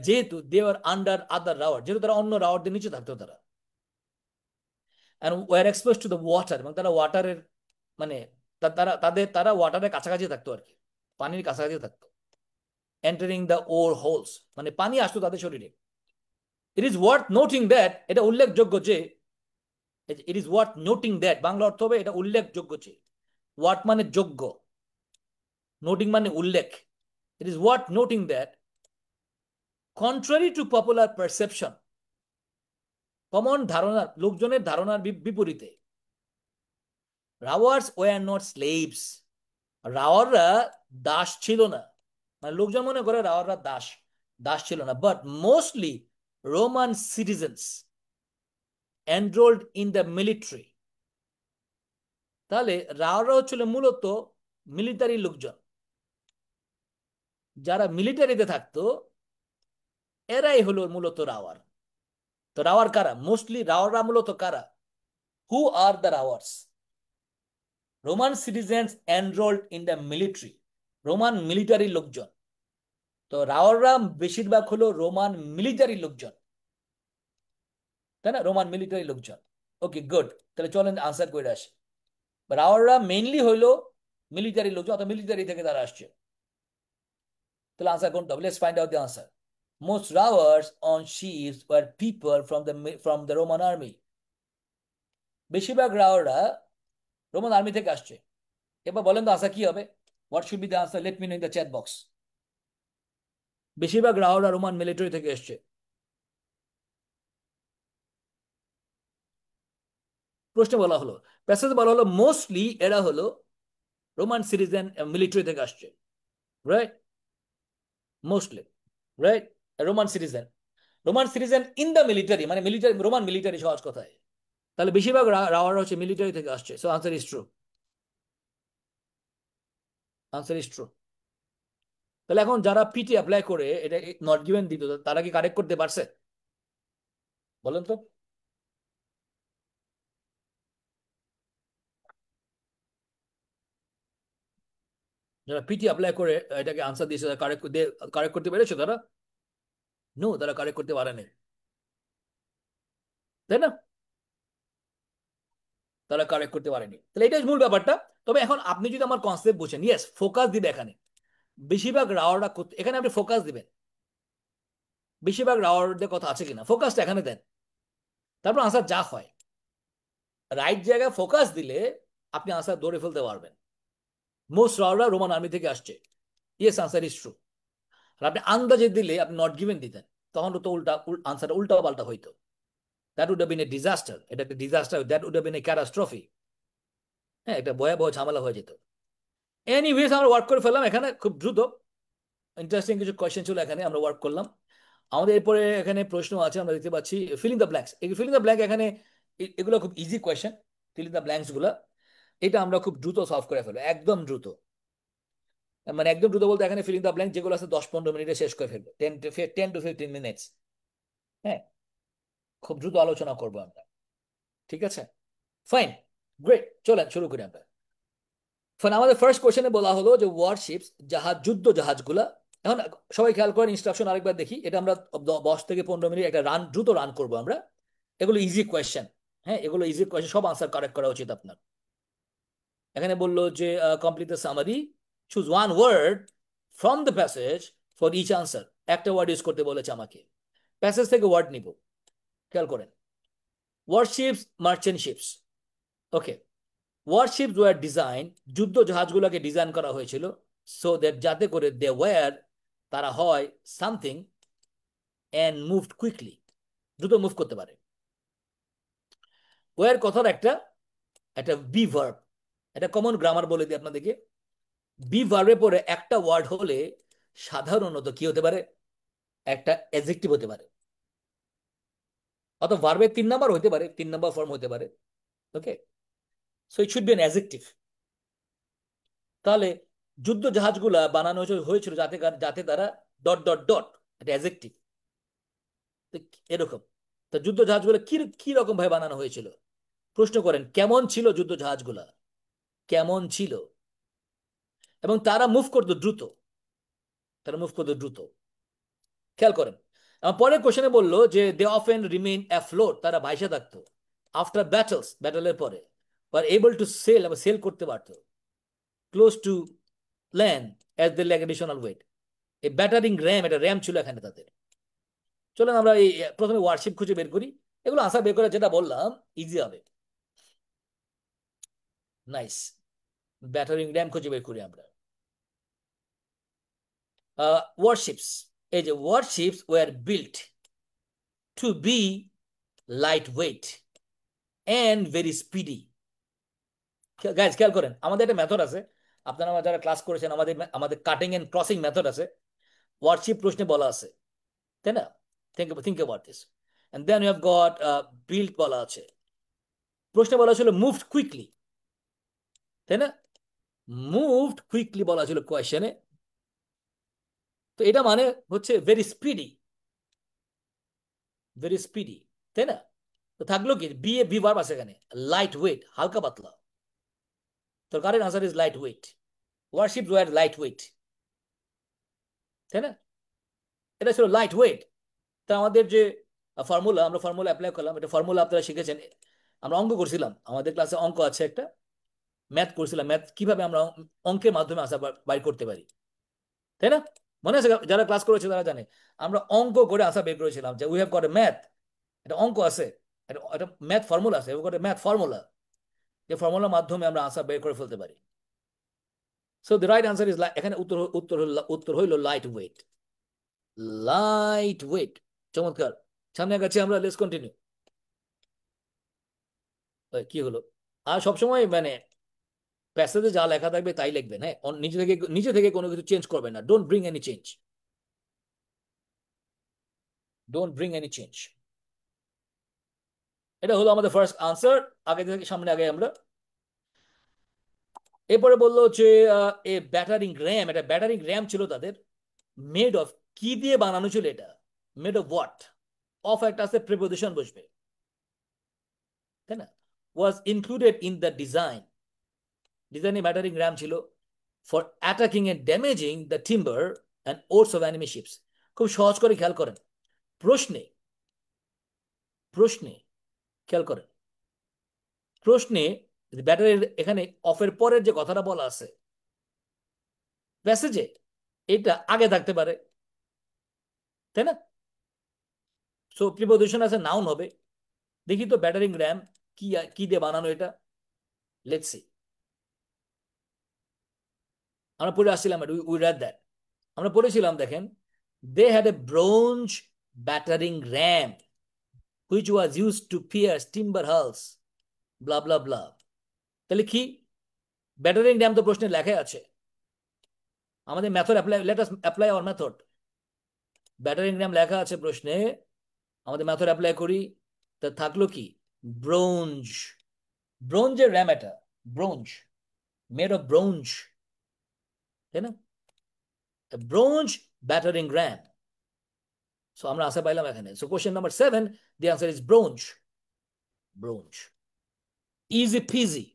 S1: যেহেতু দে আর আন্ডার আদার রাওয়ার, যেহেতু তারা অন্য রাওয়ারদের নিচে থাকতো তারা। And were exposed to the water, এবং তারা ওয়াটারের মানে তারা ওয়াটারের কাছাকাছি থাকতো আর কি, পানির কাছাকাছি থাকতো। এন্টারিং দ্য ওর হোলস, মানে পানি আসতো তাদের শরীরে। It is worth noting that, এটা উল্লেখযোগ্য যে, it is worth noting that Bangla অর্থ হবে এটা উল্লেখযোগ্য যে। ওয়ার্থ মানে যোগ্য, নোটিং মানে উল্লেখ। It is worth noting that contrary to popular perception, common ধারণার, লোকজনের ধারণার বিপরীতে, রাওয়ার্স ওয়ার নট স্লেভস, রাওয়াররা দাস ছিল না। মানে লোকজন মনে করে রাওয়াররা দাস, দাস ছিল না। But mostly Roman citizens enrolled in the military. তাহলে রাওয়াররা হচ্ছিল মূলত মিলিটারি লোকজন, যারা মিলিটারিতে থাকতো, এরাই হলো মূলত রাওয়ার। তো রাওয়ার কারা? মোস্টলি রাওয়াররা মূলত কারা? Who are the rowers? Roman citizens enrolled in the military, Roman military লোকজন। তো রাওয়াররা বেশিরভাগ হলো রোমান মিলিটারি লোকজন, তাই না? রোমান মিলিটারি লোকজন। ওকে, গুড। তাহলে চলেন আনসার করে আসি। রাওয়াররা মেইনলি হইলো মিলিটারি লোকজন, অর্থাৎ মিলিটারি থেকে তারা আসছে। তাহলে আনসার কোনটা হবে? Let's find out the answer. Most rowers on ships were people from the Roman army. বেশিরভাগ রাওয়াররা রোমান আর্মি থেকে আসছে। এবার বলেন তো আনসার কি হবে? What should be the answer? Let me no in the chat box. বেশিরভাগ রাওয়াররা রোমান মিলিটারি থেকে এসছে। প্রশ্নে বলা হলো, প্যাসেজে বলা হলো মোস্টলি এরা হলো রোমান সিটিজেন, মিলিটারি থেকে আসছে, right? Mostly, right? Roman citizen, Roman citizen in the military, মানে মিলিটারি, রোমান মিলিটারি সহজ কথায়। তাহলে বেশিরভাগ রাওয়ার হচ্ছে মিলিটারি থেকে আসছে, so answer is true. Answer is true. তাহলে এখন যারা পিটি অ্যাপ্লাই করে এটা নট গিভেন দিত, তারা কি কারেক্ট করতে পারছে? বলেন তো। যারা পিটি অ্যাপ্লাই করে এটাকে আনসার দিয়েছে, কারেক্ট কারেক্ট করতে পেরেছে তারা? নো, তারা কারেক্ট করতে পারেনি, তাই না? তারা কারেক্ট করতে পারেনি। তাহলে এটাই মূল ব্যাপারটা। তবে এখন আপনি যদি আমার কনসেপ্ট বুঝেন, ইয়েস, ফোকাস দিবে এখানে। বেশিরভাগ রাওয়াররা এখানে আপনি ফোকাস দিবেন, বেশিরভাগ রাওয়ারদের কথা আছে কিনা, ফোকাসটা এখানে দেন। তারপর আনসার যা হয়, রাইট জায়গায় ফোকাস দিলে আপনি আনসার ধরে ফেলতে পারবেন। মোস্ট রাওয়াররা রোমান আর্মি থেকে আসছে, ইয়েস, আনসার ইজ ট্রু। আর আপনি আন্দাজে দিলে, আপনি নট গিভেন দিতেন, তখন তো উল্টা আনসার উল্টা পাল্টা হইতো। That would have been a disaster. এটা একটা disaster, that would have been a catastrophe. হ্যাঁ, একটা ভয়াবহ ঝামেলা হয়ে যেত। এনিওয়েজ, আমরা ওয়ার্ক করে ফেললাম এখানে খুব দ্রুত। ইন্টারেস্টিং কিছু কোয়েশ্চেন ছিল এখানে, আমরা ওয়ার্ক করলাম। আমাদের এরপরে এখানে প্রশ্ন আছে, আমরা দেখতে পাচ্ছি ফিলিং দ্য ব্ল্যাঙ্কস। এই ফিলিং দ্য ব্ল্যাঙ্ক এখানে এগুলো খুব easy question, filling the blanks গুলো। এটা আমরা খুব দ্রুত সলভ করে ফেলবো, একদম দ্রুত। মানে একদম দ্রুত বলতে এখানে ফিলিং দ্য ব্ল্যাঙ্ক যেগুলো আছে 10-15 মিনিটে শেষ করে ফেলবো, 10 to 15 মিনিটস। হ্যাঁ, খুব দ্রুত আলোচনা করবো আমরা, ঠিক আছে? ফাইন, গ্রেট, চলেন শুরু করি আমরা। ফাইন, আমাদের ফার্স্ট কোশ্চেনে বলা হলো যে ওয়ারশিপস, জাহাজ, যুদ্ধ জাহাজগুলা। এখন সবাই খেয়াল করেন, ইনস্ট্রাকশন আরেকবার দেখি। এটা আমরা 10 থেকে 15 মিনিট একটা দ্রুত রান করবো আমরা। এগুলো ইজি কোয়েশ্চেন। হ্যাঁ, এগুলো ইজি কোয়েশ্চেন, সব আনসার কারেক্ট করা উচিত আপনার। এখানে বললো যে complete the summary, choose one word from the passage for each answer. একটা ওয়ার্ড ইউজ করতে বলেছে আমাকে, প্যাসেজ থেকে ওয়ার্ড নিব। খেয়াল করেন, warships, merchant ships. Okay, warships were design, যুদ্ধ জাহাজগুলোকে ডিজাইন করা হয়েছিল, সো দ্যাট, যাতে করে দে ওয়ার, তারা হয়, সামথিং অ্যান্ড মুভড কুইকলি, দ্রুত মুভ করতে পারে। ওয়ার কথার একটা একটা বি ভার্ব, এটা কমন গ্রামার বলে দিই আপনাদেরকে। বি ভার্বের পরে একটা ওয়ার্ড হলে সাধারণত কি হতে পারে? একটা অ্যাডজেক্টিভ হতে পারে, অথবা ভার্বের 3 নাম্বার হতে পারে, 3 নাম্বার ফর্ম হতে পারে। Okay, so it should be an adjective. তাহলে যুদ্ধ জাহাজগুলা বানানো হয়েছিল যাতে যাতে তারা ডট ডট ডট, এটা অ্যাডজেক্টিভ। এরকম। তো যুদ্ধ জাহাজগুলো কি কি রকম ভাবে বানানো হয়েছিল? প্রশ্ন করেন, কেমন ছিল যুদ্ধ জাহাজগুলা, কেমন ছিল? এবং তারা মুভ করতো দ্রুত, তারা মুভ করতো দ্রুত। খেয়াল করেন, পরের কোশ্চেনে বললো যে দে অফেন রিমেইন অ্যাফ্লোট, তারা ভাইসা থাকতো। আফটার ব্যাটলস, ব্যাটলের পরে, আর এবল টু সেল, আবার সেল করতে পারতো। Close to land as they lack additional weight. এই ব্যাটারিং র্যাম, এটা র্যাম ছিল এখানে তাদের। চলেন আমরা এই প্রথমে ওয়ারশিপ খুঁজে বের করি। এগুলো আনসার বের করে যেটা বললাম ইজি হবে। নাইস, ব্যাটারিং র্যাম খুঁজে বের করি আমরা। ওয়ারশিপস, এই যে warships were built to be light weight and very speedy. Guys খেয়াল করেন, আমাদের একটা মেথড আছে, আপনারা যারা ক্লাস করেছেন, আমাদের আমাদের কাটিং এন্ড ক্রসিং মেথড আছে। ওয়ারশিপ প্রশ্নে বলা আছে, তাই না? Think about this. And then you have got built বলা আছে। প্রশ্নে বলা ছিল মুভড কুইকলি, তাই না? মুভড কুইকলি বলা ছিল কোয়েশ্চেনে। তো এটা মানে হচ্ছে ভেরি স্পিডি, ভেরি স্পিডি। তাই না? তো থাকলো কি, বি এ বি ভার্ব আছে এখানে, লাইট ওয়েট, হালকা পাতলা। তো correct answer is light weight. Warship were light weight, তাই না? এটা ছিল লাইট ওয়েট। তা আমাদের যে ফর্মুলা, আমরা ফর্মুলা অ্যাপ্লাই করলাম, এটা ফর্মুলা আপনারা শিখেছেন। আমরা অঙ্ক করছিলাম, আমাদের ক্লাসে অঙ্ক আছে একটা, ম্যাথ করছিলাম, ম্যাথ কিভাবে আমরা অঙ্কের মাধ্যমে আনসার বাইর করতে পারি, তাই না? মনে আছে? যারা ক্লাস করেছে তারা জানে আমরা অঙ্ক করে আনসার বের করেছিলাম, যে we have got a math, এটা অঙ্ক আছে, এটা ম্যাথ ফর্মুলা আছে, ম্যাথ ফর্মুলা, যে ফর্মুলার মাধ্যমে আমরা আনসার বের করে ফেলতে পারি। So the right answer is, এখানে উত্তর হইল লাইট ওয়েট। লাইট ওয়েট, চমৎকার। সামনে গেছি আমরা, লেটস কন্টিনিউ। কি হলো? আর সবসময় মানে প্যাসেজে যা লেখা থাকবে তাই লিখবেন, হ্যাঁ? নিজে থেকে কোনো কিছু চেঞ্জ করবেন না। Don't bring any change, don't bring any change. এটা হলো আমাদের ফার্স্ট আনসার। আগে থেকে সামনে আগে আমরা, এরপরে বললো যে এ ব্যাটারিং র্যাম, এটা ব্যাটারিং র্যাম ছিল তাদের, মেড অফ, কি দিয়ে বানানো ছিল এটা? Made of what? অফ একটা আছে, প্রিপোজিশন বসবে, তাই না? Was included in the design, ডিজাইনে ব্যাটারিং র্যাম ছিল, for attacking and damaging the timber and oars of enemy ships. খুব সহজ করে খেয়াল করেন, প্রশ্নে, প্রশ্নে খেয়াল করেন, প্রশ্নে ব্যাটারির এখানে অফের পরের যে কথাটা বলা আছে প্যাসেজে, এটা আগে থাকতে পারে, তাই না? সো প্রিপোজিশন আছে, নাউন হবে। দেখি তো ব্যাটারিং র্যাম কি, কি দিয়ে বানানো এটা, লেটস সি। আমরা পড়ে আসছিলাম, উই রেড দ্যাট, আমরা পড়েছিলাম, দেখেন, they had a bronze battering ram which was use to pierce timber hulls, blah blah blah. তাহলে কি, ব্যাটারিং র্যাম তো প্রশ্নে লেখা আছে, আমাদের method apply, let us apply our method. Battering ram লেখা আছে প্রশ্নে, আমাদের মেথড অ্যাপ্লাই করি। তা থাকলো কি, ব্রোঞ্জ, ব্রোঞ্জের র্যাম, এটা ব্রোঞ্জ, মেড অফ ব্রোঞ্জ, তাই না? Bronze battering RAM. সো আমরা আশা পাইলাম এখানে। So question number 7, the answer is bronze, bronze. Easy PG,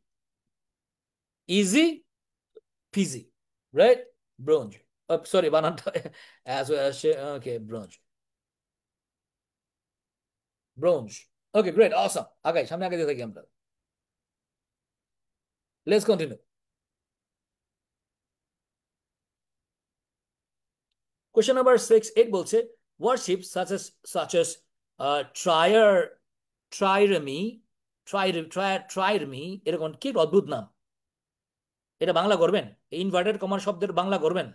S1: easy PG, right? Bronze, sorry বানানটা ওকে, ব্রোঞ্জ, ব্রোঞ্জ। ওকে, গ্রেট, অসাম। আগাই, সামনে আগে দিয়ে থাকি আমরা, লেটস কন্টিনিউ। কোশ্চেন নাম্বার 6-8 বলছে, ওয়ারশিপ সাচ এস ট্রায়ার, ট্রাইরমি, ট্রাইরমি, এরকম কি অদ্ভুত নাম, এটা বাংলা করবেন, ইনভার্টেড কমার শব্দের বাংলা করবেন,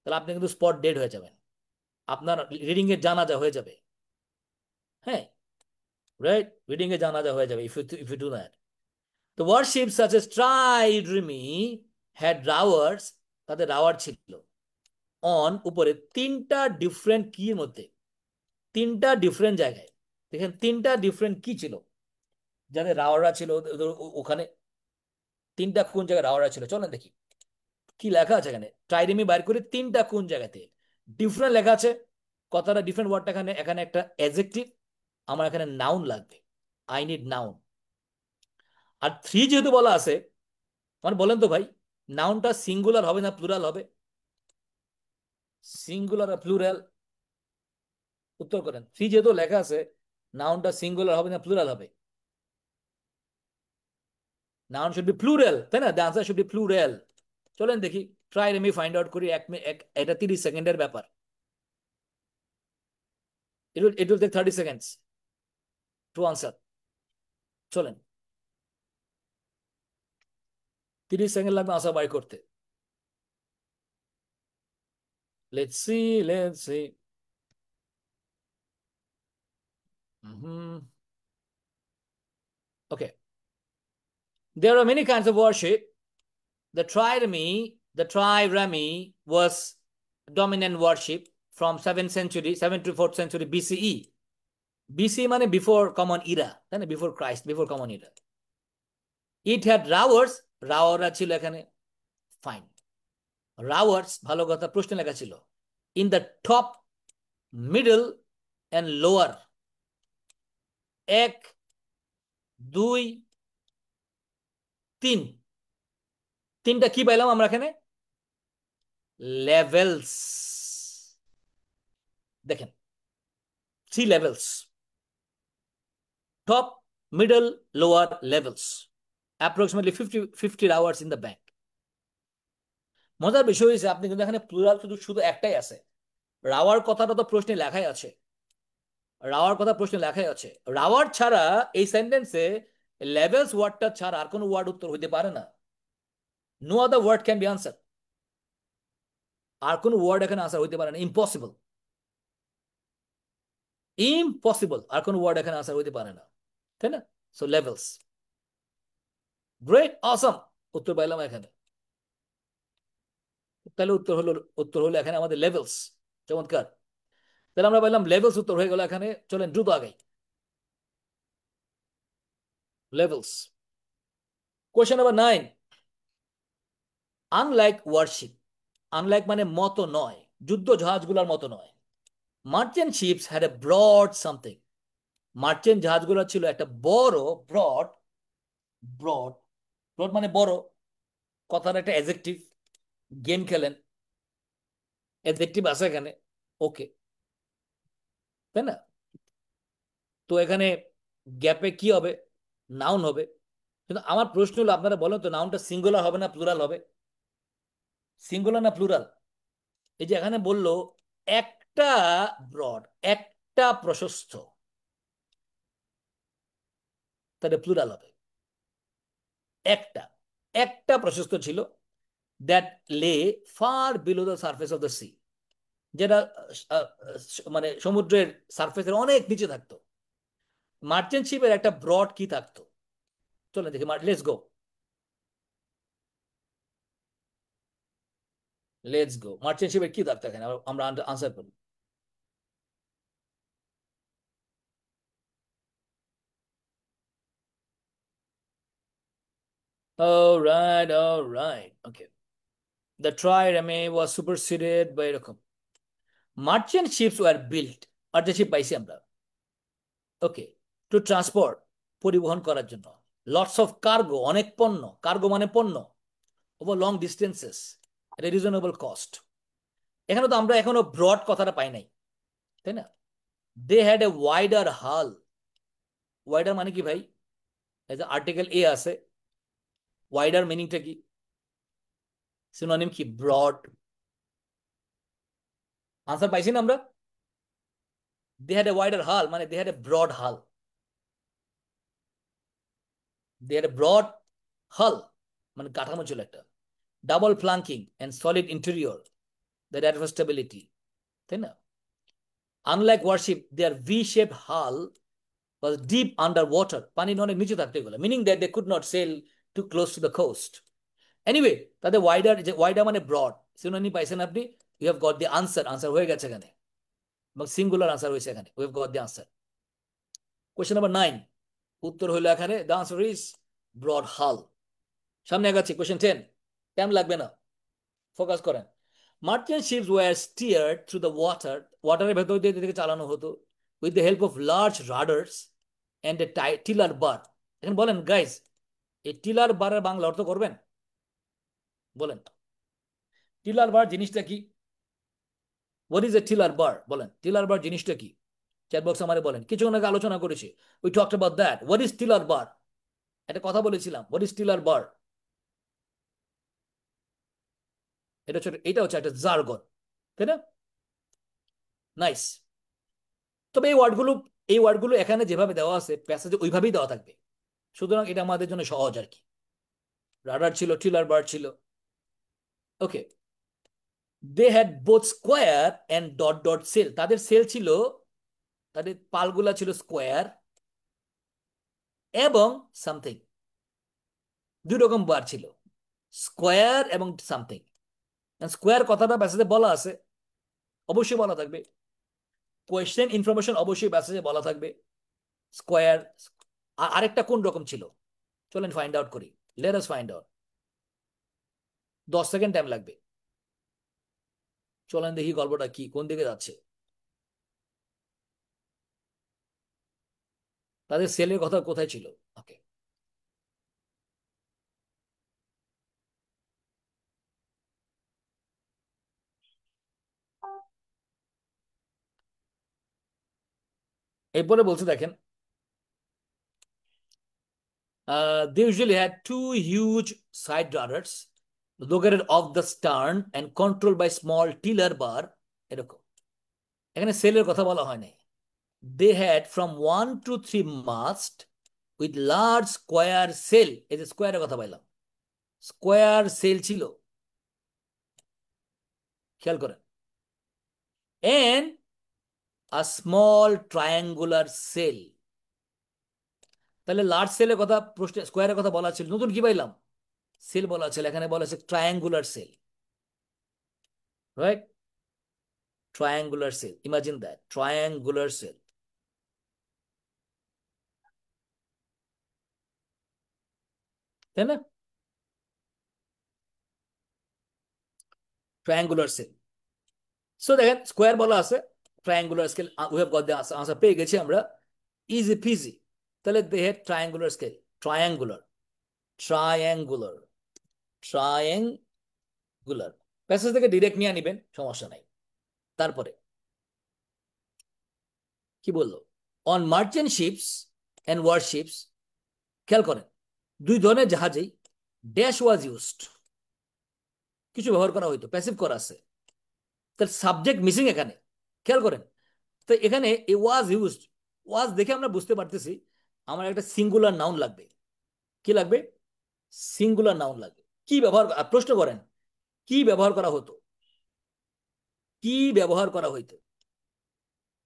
S1: তাহলে আপনি কিন্তু স্পট ডেড হয়ে যাবেন, আপনার রিডিং এর জানাজা হয়ে যাবে, হ্যাঁ, রাইট? রিডিং এর জানাজা হয়ে যাবে ইফ ইউ ডু দ্যাট। তো ওয়ারশিপ সাচ এস ট্রাইরমি হ্যাড রাওয়ার্স, তাদের রাওয়ার ছিল, অন উপরে, তিনটা ডিফারেন্ট কির মধ্যে, তিনটা ডিফারেন্ট জায়গায়। দেখেন তিনটা ডিফারেন্ট কি ছিল, যাদের রাওয়াররা ছিল ওখানে, তিনটা কোন জায়গায় রাওয়াররা ছিল, চলেন দেখি কি লেখা আছে এখানে। ট্রাইরেমি বাইর করে তিনটা কোন জায়গাতে ডিফারেন্ট লেখা আছে, কথাটা ডিফারেন্ট ওয়ার্ডটা এখানে, এখানে একটা অ্যাডজেক্টিভ, আমার এখানে নাউন লাগবে, আই নিড নাউন। আর থ্রি যেহেতু বলা আছে, মানে বলেন তো ভাই, নাউনটা সিঙ্গুলার হবে না প্লুরাল হবে? সিঙ্গুলার আর প্লুরাল, উত্তর করেন। থ্রি যেহেতু লেখা আছে, নাউনটা সিঙ্গুলার হবে না প্লুরাল হবে? নাউন শুড বি প্লুরাল, তাই না? The answer should be plural. চলেন দেখি, ট্রাই আমি ফাইন্ড আউট করি, এটা 30 সেকেন্ডের ব্যাপার, it will take 30 seconds to answer. চলেন, 30 সেকেন্ড লাগবে আনসার বাই করতে। Let's see, let's see. Okay, there are many kinds of worship. The trireme was dominant worship from 7th century, 7th to 4th century BCE. BCE মানে before common era, তাই না? Before Christ, before common era. It had rowers, রাওয়াররা ছিল এখানে, fine, rowers ভালো কথা, প্রশ্ন লেখা ছিল, in the top, middle and lower, এক, দুই, তিন। তিনটা কি পাইলাম আমরা এখানে? লেভেলস। দেখেন, 3 levels: top, middle, lower levels, approximately 50 hours in the bank. মজার বিষয় হয়েছে আপনি কিন্তু এখানে প্লুরাল শুধু শুধু একটাই আছে। রাওয়ার কথাটা তো প্রশ্নে লেখাই আছে, রাওয়ার কথা প্রশ্নে লেখাই আছে। রাওয়ার ছাড়া এই সেন্টেন্সে লেভেলস ওয়ার্ডটা ছাড়া আর কোনো ওয়ার্ড উত্তর হইতে পারে না। No other word can be answer. আর কোনো ওয়ার্ড এখানে আনসার হইতে পারে না, ইম্পসিবল। ইম্পসিবল, আর কোনো ওয়ার্ড এখানে আনসার হইতে পারে না, তাই না? So levels. গ্রেট, অসম, উত্তর পাইলাম এখানে। তাহলে উত্তর হলো এখানে আমাদের লেভেলস। চমৎকার। তাহলে আমরা পাইলাম লেভেলস, উত্তর হয়ে গেল এখানে। চলেন দ্রুত আগাই। Levels. Question number 9। Unlike warship, unlike মানে মতো নয়, যুদ্ধ জাহাজগুলোর মতো নয়। Merchant ships had a broad something. মার্চেন্ট জাহাজগুলো ছিল একটা বড়, ব্রড। ব্রড, ব্রড মানে বড়, কথার একটা অ্যাডজেক্টিভ। গেম খেলেন, অ্যাডজেক্টিভ আছে এখানে, ওকে, তাই না? তো এখানে গ্যাপে কি হবে? নাউন হবে। কিন্তু আমার প্রশ্ন হলো, আপনারা বলেন তো, নাউনটা সিঙ্গুলার হবে না প্লুরাল হবে? সিঙ্গুলার না প্লুরাল? এই যে এখানে বললো একটা ব্রড, একটা প্রশস্ত, তাহলে প্লুরাল হবে। একটা, একটা প্রশস্ত ছিল, that lay far below the surface of the sea, যেটা আহ, মানে সমুদ্রের সারফেসের অনেক নিচে থাকতো। মার্চেন্ট শিপের একটা ব্রড কি থাকতো? চলেন দেখি, let's go, let's go. Merchant শিপের কি থাকতো এখানে, আমরা আনসার করি। All right, all right, okay. The trireme was superseded by এরকম merchant ships were built. Merchant ship পাইছি আমরা, ওকে, টু ট্রান্সপোর্ট, পরিবহন করার জন্য। লটস অফ কার্গো, অনেক পণ্য, কার্গো মানে পণ্য, ওভার লং ডিস্টেন্সেস, এট এ রিজনেবল কস্ট। এখানে তো আমরা এখনো ব্রড কথাটা পাই নাই, তাই না? দে হ্যাড এ ওয়াইডার হাল। ওয়াইডার মানে কি ভাই? এই যে আর্টিকেল এ আছে, ওয়াইডার মিনিংটা কি? সিনোনিম কি? ব্রড। আনসার পাইছি না আমরা? দে হ্যাড এ ওয়াইডার হাল মানে দে হ্যাড এ ব্রড হাল। দে হ্যাড এ ব্রড হাল মানে কাঠামো ছিল একটা। Double flanking and solid interior, that add stability, তাই না? Unlike warship, their V shape hull was deep underwater, পানির অনেক নিচে থাকতে এগুলো, meaning that they could not sail too close to the coast. Anyway, তাদের ওয়াইডার, যে ওয়াইডার মানে ব্রড, সিনোনিম পাইছেন আপনি। You have got the answer, answer হয়ে গেছে এখানে, এবং সিঙ্গুলার আনসার হয়েছে এখানে। We have got the answer. Question number 9, উত্তর হইলো এখানে দ্য আনসার ইজ ব্রড হাল। সামনে আগাচ্ছি, কোয়েশ্চেন 10, টাইম লাগবে না, ফোকাস করেন। Merchant ships were steered through the water, ওয়াটারের ভেতর দিয়ে এদেরকে চালানো হতো, with the help of large rudders and a tiller bar. এখন বলেন গাইজ, এই টিলার বারের বাংলা অর্থ করবেন? বলেন, টিলার বার জিনিসটা কি? হোয়াট ইজ এ টিলার বার? বলেন, টিলার বার জিনিসটা কি? চ্যাট বক্স আমারে বলেন। কিছুক্ষণ আগে আলোচনা করেছি, we talked about that. What is tiller bar? একটা কথা বলেছিলাম, হোয়াট ইজ টিলার বার। এটা হচ্ছে একটা জার্গন, তাই না? নাইস। তবে এই ওয়ার্ডগুলো এখানে যেভাবে দেওয়া আছে প্যাসেজে ওইভাবেই দেওয়া থাকবে, সুতরাং এটা আমাদের জন্য সহজ আর কি। রাডার ছিল, টিলার বার ছিল, okay. They had both square and dot dot sail, তাদের সেল ছিল, তাদের পালগুলা ছিল স্কোয়ার এবং সামথিং, দুই রকম বার ছিল, স্কোয়ার এবং সামথিং। স্কোয়ার কথাটা প্যাসেজে বলা আছে, অবশ্যই বলা থাকবে। কোয়েশ্চেন ইনফরমেশন অবশ্যই প্যাসেজে বলা থাকবে। স্কোয়ার, আরেকটা কোন রকম ছিল? চলেন ফাইন্ড আউট করি, let us find out. 10 second time লাগবে। চলেন দেখি গল্পটা কি, কোন দিকে যাচ্ছে। তাদের সেলের কথা কোথায় ছিল? ওকে, এরপরে বলছে দেখেন, they usually had two huge side rudders located off the stern and controlled by small tiller bar, এরকম। এখানে সেলের কথা বলা হয় নাই। They had from 1 to 3 mast with large square sail, এই যে স্কোয়ারের কথা পাইলাম, স্কোয়ার সেল ছিল, খেয়াল করেন, and a small triangular sail. তাহলে লার্জ সেলের কথা, প্রশ্নে স্কোয়ারের কথা বলা ছিল, নতুন কি পাইলাম? সেল বলা ছিল, এখানে বলা আছে triangular sail, right? triangular cell, imagine that, triangular cell, তাই না? triangular cell, সো দেখেন স্কোয়ার বলা আছে, triangular scale, we have got the answer, পেয়ে গেছি আমরা, ইজি পিজি। তাহলে they had triangular scale, triangular, triangular, triangular, passage থেকে ডিরেক্ট নিয়ে নিবেন, সমস্যা নাই। তারপরে কি বললো? On merchant ships and warships, খেয়াল করেন, দুই ধরনের জাহাজেই ড্যাশ ওয়াজ ইউজড, কিছু ব্যবহার করা হইতো, প্যাসিভ করা আছে, তার সাবজেক্ট মিসিং এখানে, খেয়াল করেন। তো এখানে এ ওয়াজ ইউজড, ওয়াজ দেখে আমরা বুঝতে পারতেছি আমার একটা সিঙ্গুলার নাউন লাগবে। কি লাগবে? সিঙ্গুলার নাউন লাগবে। কি ব্যবহার, প্রশ্ন করেন, কি ব্যবহার করা হতো, কি ব্যবহার করা হইতো,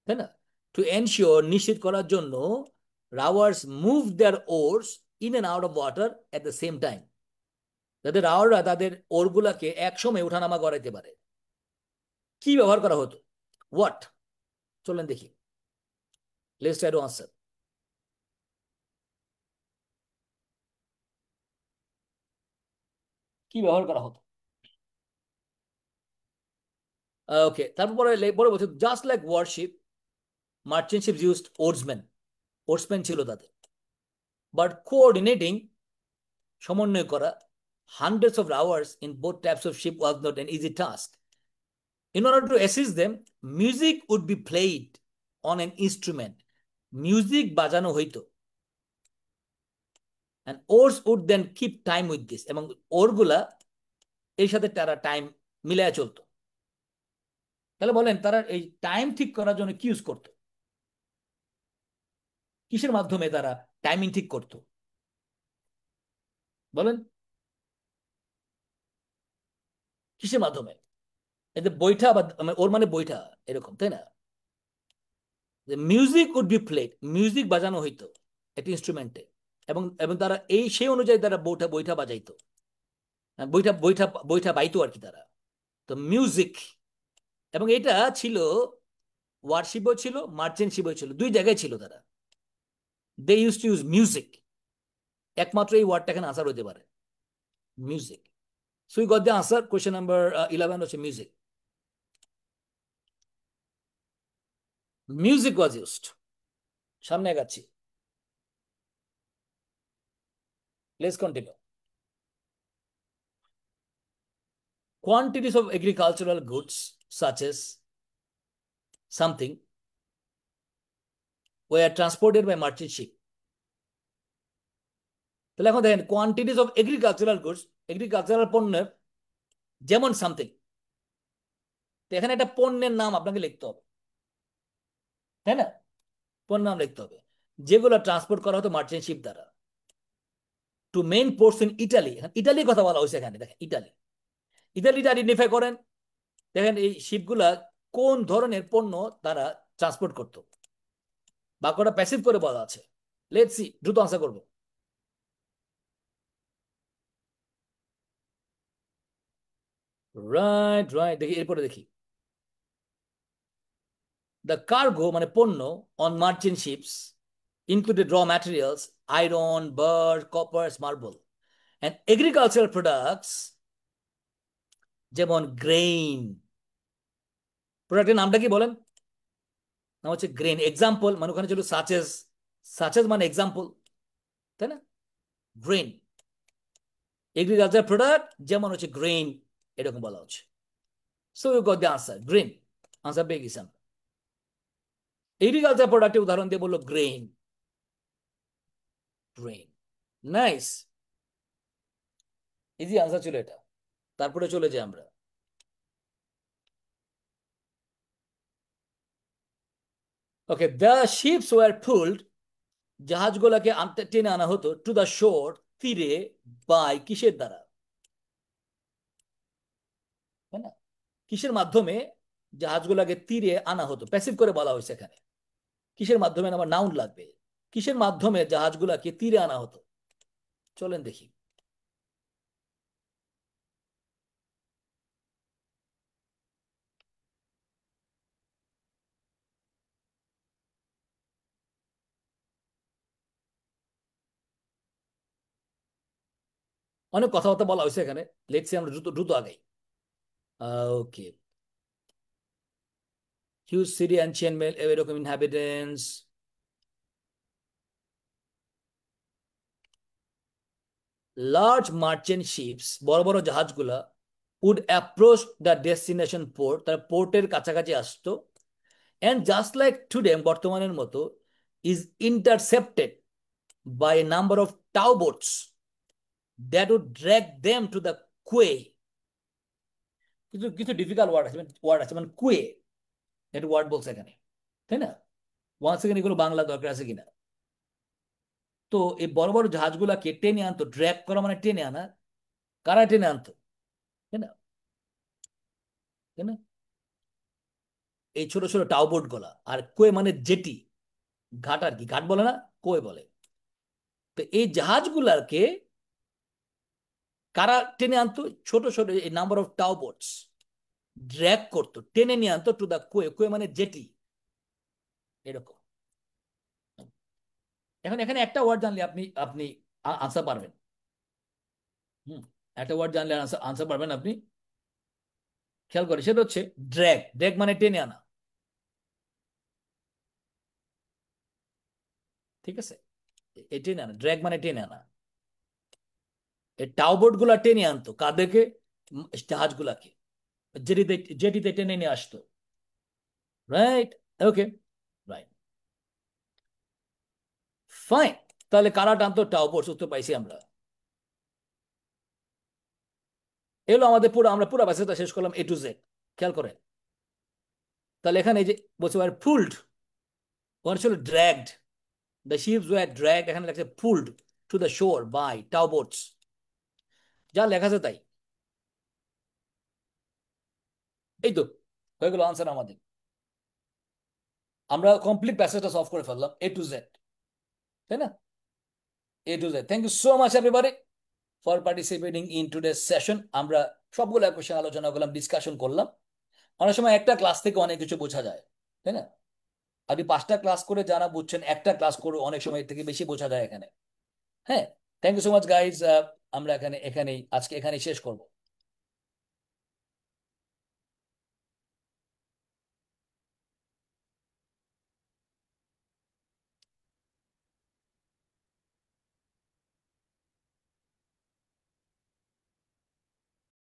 S1: তাই না? টু এনশিওর, নিশ্চিত করার জন্য, rowers move their oars in and out of water at the same time, যাতে রাওয়াররা তাদের ওরগুলাকে একসময় উঠানামা করাইতে পারে। কি ব্যবহার করা হতো? হোয়াট? চলেন দেখি, লেটস ট্রাই টু আনসার। কি ব্যবহার করা হতো? ওকে, তারপরে পরে বলছে, just like warship, merchant ships used oarsman, oarsman ছিল তাদের, বাট কোঅর্ডিনেটিং, সমন্বয় করা, hundreds of hours in both types of ship was not an easy task. In order to assist them, music would be played on an instrument, music বাজানো হইতো, and oars would then keep time with this, এবং ওরগুলা এর সাথে তারা time মিলায় চলতো। তাহলে বলেন তারা এই টাইম ঠিক করার জন্য কি ইউজ করতো? কিসের মাধ্যমে তারা টাইমিং ঠিক করতো বলেন? কিসের মাধ্যমে? এই যে বৈঠা, বা ওর মানে বৈঠা, এরকম, তাই না? Music would be played, music বাজানো হইতো একটা ইনস্ট্রুমেন্টে, এবং এবং তারা এই সেই অনুযায়ী তারা বৈঠা বৈঠা বাজাইতো, বৈঠা বৈঠা বৈঠা বাইতো আর কি তারা। তো মিউজিক, এবং এটা ছিল ওয়ারশিপও ছিল, মার্চেন্ট শিপও ছিল, দুই জায়গায় ছিল তারা, they use to use music, একমাত্র এই ওয়ার্ডটা এখানে আনসার হতে পারে, music. So we got the answer, question number 11 হচ্ছে মিউজিক, মিউজিক ওয়াজ ইউজড। সামনে আগাচ্ছি, let's continue. Quantities of agricultural goods such as something were transported by merchant ship. তাহলে এখন দেখেন, quantities of agricultural goods, agricultural পণ্যের, যেমন something, তো এখানে একটা পণ্যের নাম আপনাকে লিখতে হবে, তাই না? পণ্যের নাম লিখতে হবে, যেগুলো ট্রান্সপোর্ট করা হতো মার্চেন্ট শিপ দ্বারা, to main ports in Italy. ইটালির কথা বলা হয়েছে এখানে, দেখেন ইটালি, ইটালিটা আইডেন্টিফাই করেন। দেখেন এই শিপগুলা কোন ধরনের পণ্য তারা ট্রান্সপোর্ট করতো, বাক্যটা প্যাসিভ করে বলা আছে। লেটস সি, দ্রুত আনসার করবো। রাইট রাইট, দেখি এরপরে দেখি, দ্য কার্গো মানে পণ্য on merchant ships included raw materials, iron, bird, copper, marble, and agricultural products, যেমন গ্রেইন। প্রোডাক্টের নামটা কি বলেন? নাম হচ্ছে গ্রেন। এক্সাম্পল মানে ওখানে ছিল সাচেস, সাচেস মানে এক্সাম্পল, তাই না? গ্রেন, এগ্রিকালচার প্রোডাক্ট যেমন হচ্ছে গ্রেন, এরকম বলা হচ্ছে। So you got the answer, grain. Answer পেয়ে গেছি আমরা। এগ্রিকালচার প্রোডাক্টের উদাহরণ দিয়ে বললো grain, grain. Nice, easy answer ছিল এটা। তারপরে চলে যাই আমরা। Okay, the ships were pulled, জাহাজগুলোকে আনতে টেনে আনা হতো, টু দ্য শোর, তীরে, বাই, কিসের দ্বারা, তাই না? কিসের মাধ্যমে জাহাজগুলোকে তীরে আনা হতো, প্যাসিভ করে বলা হয়েছে এখানে। কিসের মাধ্যমে, আমার নাউন লাগবে। কিসের মাধ্যমে জাহাজগুলোকে তীরে আনা হতো? চলেন দেখি। অনেক কথাবার্তা বলা হয়েছে এখানে, লেটস আমরা দ্রুত দ্রুত আগাই। Okay, huge city ancient mail, এরকম ইনহ্যাবিটেন্টস। লার্জ মার্চেন্ট শিপস, বড় বড় জাহাজগুলা, would approach the destination port, তার পোর্টের কাছাকাছি আসতো। অ্যান্ড জাস্ট লাইক টুডে, বর্তমানের মতো, is intercepted by a number of tow boats that would drag them to the quay. কিছু কিছু ডিফিকাল্ট ওয়ার্ড আছে, মানে কুয়ে, একটা ওয়ার্ড বলছে এখানে, তাই না? ওয়ান সেকেন্ড, এগুলো বাংলা দরকার আছে কিনা। তো এই বড় বড় জাহাজগুলাকে টেনে আনতো, ড্র্যাগ করা মানে টেনে আনা, কারা টেনে আনতো, তাই না? তাই না? এই ছোট ছোট টাউবোট গুলা, আর কোয়ে মানে জেটি, ঘাট আর কি, ঘাট বলে না, কোয়ে বলে। তো এই জাহাজগুলাকে কারা টেনে আনতো? ছোট ছোট এই নাম্বার অফ টাউবোটস ড্র্যাগ করতো, টেনে নিয়ে আনতো টু দা কোয়ে, কোয়ে মানে জেটি, এরকম। এখন এখানে একটা ওয়ার্ড জানলে আপনি আপনি আনসার পারবেন। হুম, একটা ওয়ার্ড জানলে আনসার আনসার পারবেন আপনি। খেয়াল করে, সেটা হচ্ছে ড্র্যাগ। ড্র্যাগ মানে টেনে আনা, ঠিক আছে? এই টেনে আনা, ড্র্যাগ মানে টেনে আনা। এই টাউবোট গুলা টেনে আনতো কাদেরকে? জাহাজগুলাকে জেটিতে, জেটিতে টেনে নিয়ে আসতো। রাইট, ওকে, রাইট, ফাইন। তাহলে কারা টানতো? টাউবোটস, উত্তর পাইছি আমরা। এলো আমাদের পুরো, আমরা পুরো প্যাসেজটা শেষ করলাম এ টু জেড। খেয়াল করে, তাহলে এখানে এই যে বলছে পুলড, ওখানে ছিল dragged, the ships were drag, এখানে লেখছে pulled to the shore by towboats, যা লেখা আছে তাই। এই তো হয়ে গেল আনসার আমাদের। আমরা কমপ্লিট প্যাসেজটা সলভ করে ফেললাম এ টু জেড, তাই না? A to Z. Thank you so much everybody for participating in today's session. আমরা সবগুলো কোয়েশ্চেন আলোচনা করলাম, ডিসকাশন করলাম। অনেক সময় একটা ক্লাস থেকে অনেক কিছু বোঝা যায়, তাই না? আপনি 5টা ক্লাস করে যারা বুঝছেন, একটা ক্লাস করে অনেক সময় থেকে বেশি বোঝা যায় এখানে। হ্যাঁ, thank you so much guys. আমরা এখানেই আজকে এখানেই শেষ করবো।